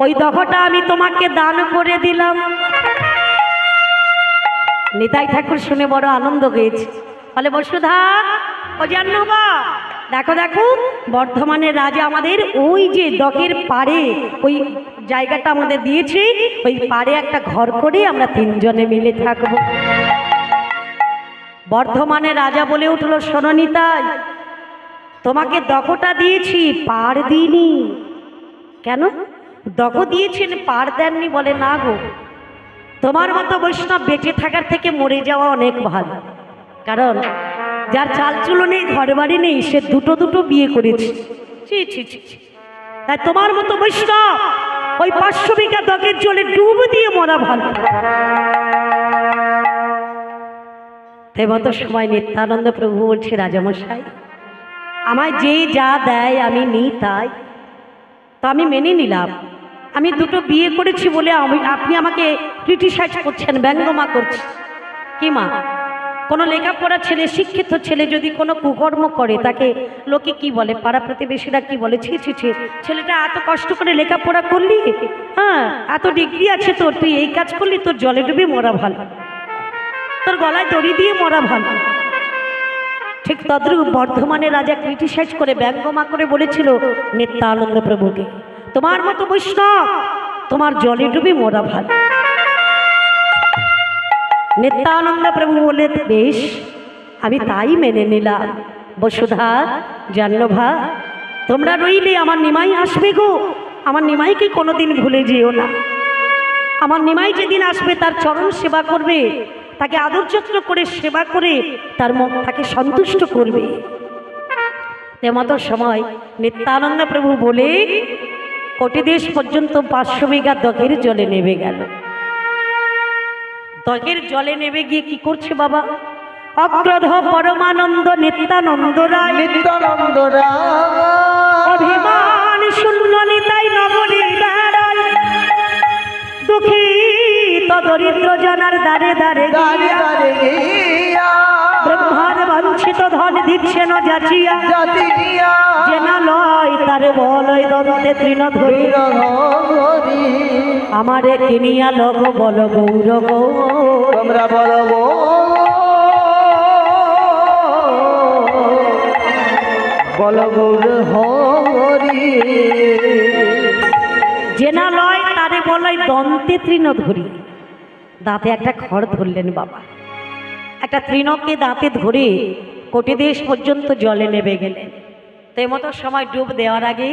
ওই দখটা আমি তোমাকে দান করে দিলাম। নিতাই ঠাকুর শুনে বড় আনন্দ হয়েছে, বলে বসুধা ও জানো বা দেখো দেখো বর্ধমানের রাজা আমাদের ওই যে দখের পাড়ে ওই জায়গাটা আমাদের দিয়েছে, ওই পাড়ে একটা ঘর করে আমরা 3 জনে মিলে থাকবো। বর্ধমানের রাজা বলে উঠলো, শোনো নিতাই, তোমাকে দখটা দিয়েছি, পাড় দিইনি। কেন? দখ দিয়েছেন পাড় দেননি? বলে না গো, তোমার মতো বৈষ্ণব বেঁচে থাকার থেকে মরে যাওয়া অনেক ভালো। কারণ যার চালচুলো নেই, ঘর বাড়ি নেই, সে দুটো দুটো বিয়ে করেছে। ছি ছি ছি ছি। তাই তোমার মতো বৈষ্ণব ওই 500 বিঘা দখের জলে ডুব দিয়ে মরা ভালো। মতো সময় নিত্যানন্দ প্রভু বলছে, রাজামশাই আমায় যে যা দেয় আমি নিই, তাই তো আমি মেনে নিলাম। আমি দুটো বিয়ে করেছি বলে আপনি আমাকে ক্রিটিসাইজ করছেন, ব্যঙ্গমা করছেন। কি মা, কোনো লেখাপড়া ছেলে, শিক্ষিত ছেলে যদি কোনো কুকর্ম করে তাকে লোকে কি বলে, পাড়া প্রতিবেশীরা কি বলে, ছি ছি ছি, ছেলেটা এত কষ্ট করে লেখাপড়া করলি, হ্যাঁ এত ডিগ্রি আছে তোর, তুই এই কাজ করলি, তোর জলে ডুবে মরা ভালো, তোর গলায় দড়ি দিয়ে মরা ভালো। ঠিক তদ্রূপ বর্ধমানের রাজা ক্রিটিসাইজ করে ব্যঙ্গমা করে বলেছিল নিত্যানন্দ প্রভুকে, তোমার মতো বৈষ্ণব তোমার জলে ডুবে মরা ভালো। নিত্যানন্দ প্রভু বলে, বেশ আমি তাই মেনে নিলাম। বসুধা জাহ্নবী তোমরা রইলে আমার নিমাই আসবে গো, আমার নিমাইকে কোনোদিন ভুলে যেও না। আমার নিমাই যেদিন আসবে তার চরণ সেবা করবে, তাকে আদর যত্ন করে সেবা করে তার মন তাকে সন্তুষ্ট করবে। তেমতো সময় নিত্যানন্দ প্রভু বলে কোটিদেশ পর্যন্ত 500 বিঘা দখের জলে নেমে গেল। দখের জলে নেমে গিয়ে কি করছে বাবা? অগ্রধ পরমানন্দ নিত্যানন্দ রায়, নিত্যানন্দ রায় অভিমান শূন্য নিতাই নগরীর বেড়ায়, দুঃখিত দরিদ্র জনার দ্বারে দ্বারে দাঁড়ে দাঁড়ে গিয়া ব্রহ্মার বাঞ্ছিত ধন দিচ্ছে না যাচিয়া, জাতিয়া যে না লয় তার বলয় দন্তে তৃণ ধরি, হরি আমারে কিনিয়া লগ বল গৌর গো, তোমরা বলো গো, বলো গৌর হরি। যে না লয় তারে বলয় দন্তে তৃণ ধরি। দাঁতে একটা খড় ধরলেন বাবা, একটা তৃণকে দাঁতে ধরে কোটিদেশ পর্যন্ত জলে নেমে গেলেন। তেমতো সময় ডুব দেওয়ার আগে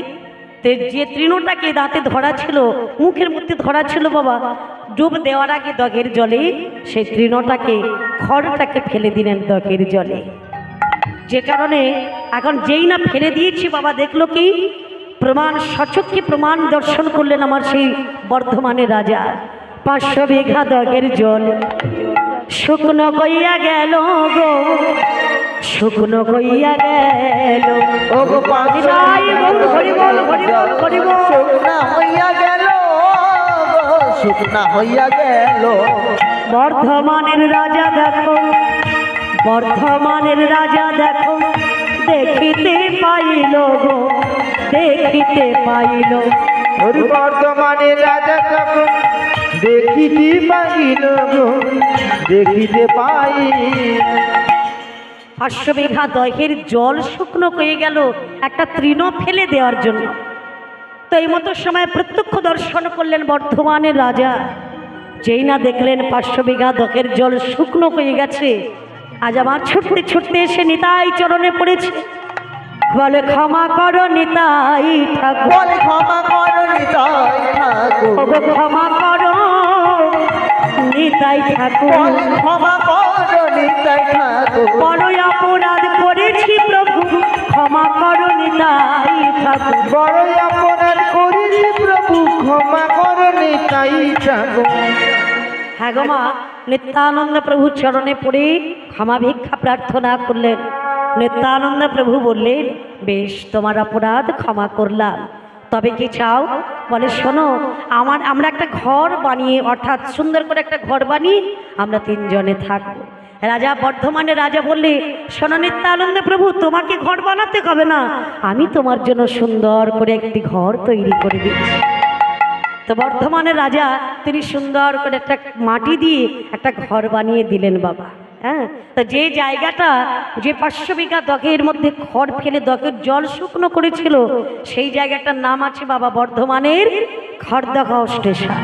যে তৃণটাকে দাঁতে ধরা ছিল, মুখের মধ্যে ধরা ছিল বাবা, ডুব দেওয়ার আগে দগের জলে সেই তৃণটাকে, খড়টাকে ফেলে দিলেন দগের জলে। যে কারণে এখন যেই না ফেলে দিয়েছি বাবা, দেখলো কি প্রমাণ, সচক্ষে প্রমাণ দর্শন করলেন আমার সেই বর্ধমানের রাজা। 500 বিঘা দগের জল শুকনো কইয়া গেল গো, শুকনো কইয়া গেল। ও গো 500 শুকনা হইয়া গেল, শুকনা হইয়া গেল। বর্ধমানের রাজা দেখো, বর্ধমানের রাজা দেখো, দেখিতে পাইল গো, দেখিতে পাইল। ওর বর্তমানের রাজা তখন দেখিতে পাইল গো, দেখিতে পাই। 500 বিঘা দহের জল শুকনো হয়ে গেল একটা তৃণ ফেলে দেওয়ার জন্য। তো এই মতো সময় প্রত্যক্ষ দর্শন করলেন বর্ধমানের রাজা। যেই না দেখলেন 500 বিঘা দহের জল শুকনো হয়ে গেছে, আজ আমার ছুটতে ছুটতে এসে নিতাই চরণে পড়েছে, বলে ক্ষমা করো নিতাই ঠাকুর, বলে ক্ষমা করো নিতাই ঠাকুর, ক্ষমা করো নিতাই ঠাকুর, বলে ক্ষমা করো নিতাই ঠাকুর। বড় অপরাধ করেছি প্রভু, ক্ষমা করো নিতাই ঠাকুর, বড় অপরাধ করেছি প্রভু, ক্ষমা করো নিতাই ঠাকুর। হ্যাঁ গো মা, নিত্যানন্দ প্রভু চরণে পড়ে ক্ষমা ভিক্ষা প্রার্থনা করলেন। নিত্যানন্দ প্রভু বললেন, বেশ তোমার অপরাধ ক্ষমা করলাম, তবে কি চাও? বলে শোনো, আমরা একটা ঘর বানিয়ে, অর্থাৎ সুন্দর করে একটা ঘর বানিয়ে আমরা 3 জনে থাকবো। রাজা বর্ধমানের রাজা বললে, শোনো নিত্যানন্দ প্রভু, তোমাকে ঘর বানাতে হবে না, আমি তোমার জন্য সুন্দর করে একটি ঘর তৈরি করে দিচ্ছি। তো বর্ধমানের রাজা তিনি সুন্দর করে একটা মাটি দিয়ে একটা ঘর বানিয়ে দিলেন বাবা। হ্যাঁ, তো যে জায়গাটা, যে 500 বিঘা দগের মধ্যে খড় ফেলে দগের জল শুকনো করেছিল, সেই জায়গাটার নাম আছে বাবা বর্ধমানের খড়দহ স্টেশন।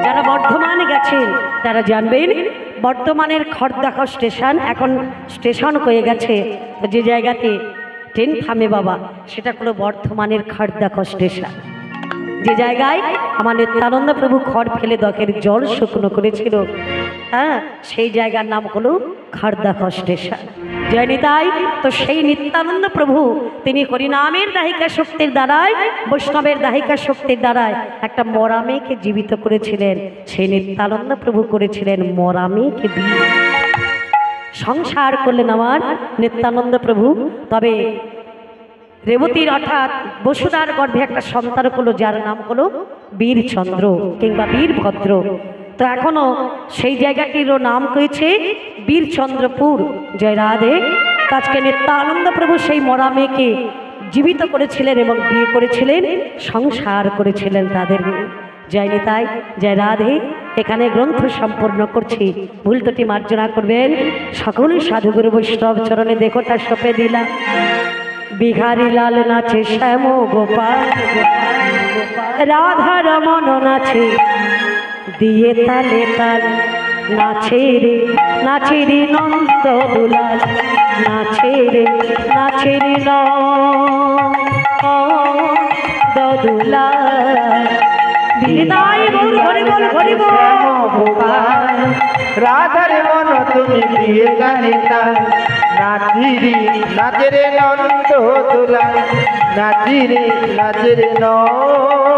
যারা বর্ধমানে গেছেন তারা জানবেন, বর্ধমানের খড়দহ স্টেশন এখন স্টেশন হয়ে গেছে। তো যে জায়গাতে ট্রেন থামে বাবা, সেটা হলো বর্ধমানের খড়দহ স্টেশন। যে জায়গায় আমার নিত্যানন্দ প্রভু খড় ফেলে দগের জল শুকনো করেছিল, হ্যাঁ, সেই জায়গার নাম হলো খড়দহ স্টেশন। জয় নিতাই। তো সেই নিত্যানন্দ প্রভু তিনি হরিনামের দাহিকা শক্তির দ্বারায়, বৈষ্ণবের দাহিকা শক্তির দ্বারায় একটা মরা মেয়েকে জীবিত করেছিলেন। সেই নিত্যানন্দ প্রভু করেছিলেন মরা মেয়েকে বিয়ে, সংসার করলেন আমার নিত্যানন্দ প্রভু। তবে রেবতীর অর্থাৎ বসুধার গর্ভে একটা সন্তান হলো, যার নাম হলো বীরচন্দ্র কিংবা বীরভদ্র। তো এখনো সেই জায়গাটিরও নাম হয়েছে বীরচন্দ্রপুর। জয় রাধে। আজকে নিত্যানন্দ প্রভু সেই মরা মেয়েকে জীবিত করেছিলেন এবং বিয়ে করেছিলেন, সংসার করেছিলেন তাদের নিয়ে। জয় নিতাই, জয় রাধে। এখানে গ্রন্থ সম্পূর্ণ করছি, ভুল ত্রুটি মার্জনা করবেন। সকলে সাধুগুরু বৈষ্ণব চরণে দেখোটা সঁপে দিলাম। বিহারী লাল নাচে শ্যাম গোপাল, রাধা রমন নাচে দিয়ে তালে তাল, নাচে রে নন্দ দুলাল, নাচে রে নন্দ দুলাল। বিদায় বল হরি বল হরি বল। রাধার মন তুমি দিয়ে গানিতা, নাচিরি নাচরে নন্দ দুলাল, নাচিরি নাচরে নন্দ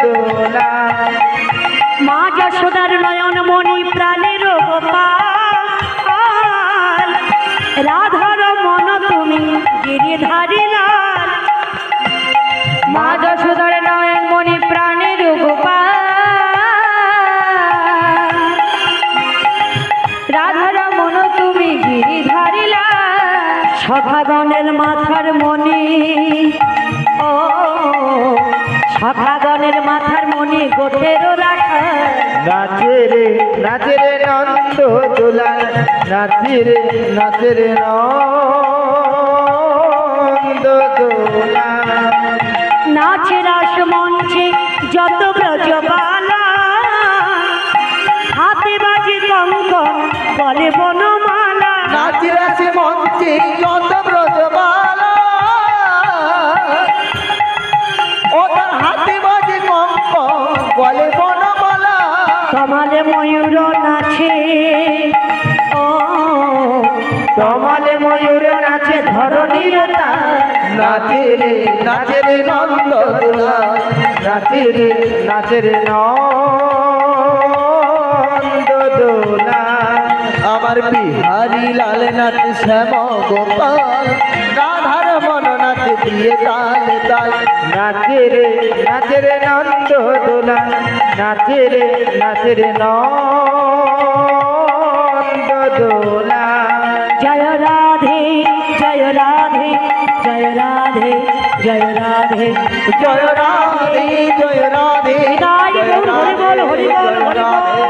দুলাল। মা যশোদার নয়ন মণি প্রাণের গোপাল, রাধার মন তুমি গিরিধারী লাল। মা যশোদার নয়ন মণি প্রাণের গোপাল, রাধার মন তুমি গিরিধারী লাল। সখাগণের মাথার মণি, ও সখাগণের মাথার মণি গোঠেরও রাখা, নাচরে নন্দ দুলাল, নাচরে নন্দ দুলাল। নাচে রাস মঞ্চে যত ব্রজবালা, হাতে বাজে কঙ্কন বলে বনমালা। নাচিরাসে মঞ্চে যত ব্রজবালা, ও তার হাতে বাজে কঙ্কন বলে বনমালা। কমালে ময়ূর নাচে, ও কমালে ময়ূর নাচে ধরণীর তাল, নাচরে নন্দ দুলাল, নাচরে নন্দ দুলাল। আমার বিহারী লাল নাচে শ্যাম গোপাল, রাধার মন নাচে দিয়ে তালে তাল, নাচরে নন্দ দুলাল, নাচরে নন্দ দুলাল। জয় রাধে জয় রাধে জয় রাধে জয় রাধে জয় রাধে জয় রাধে জয় রাধে। হরি বল হরি বল হরি বল।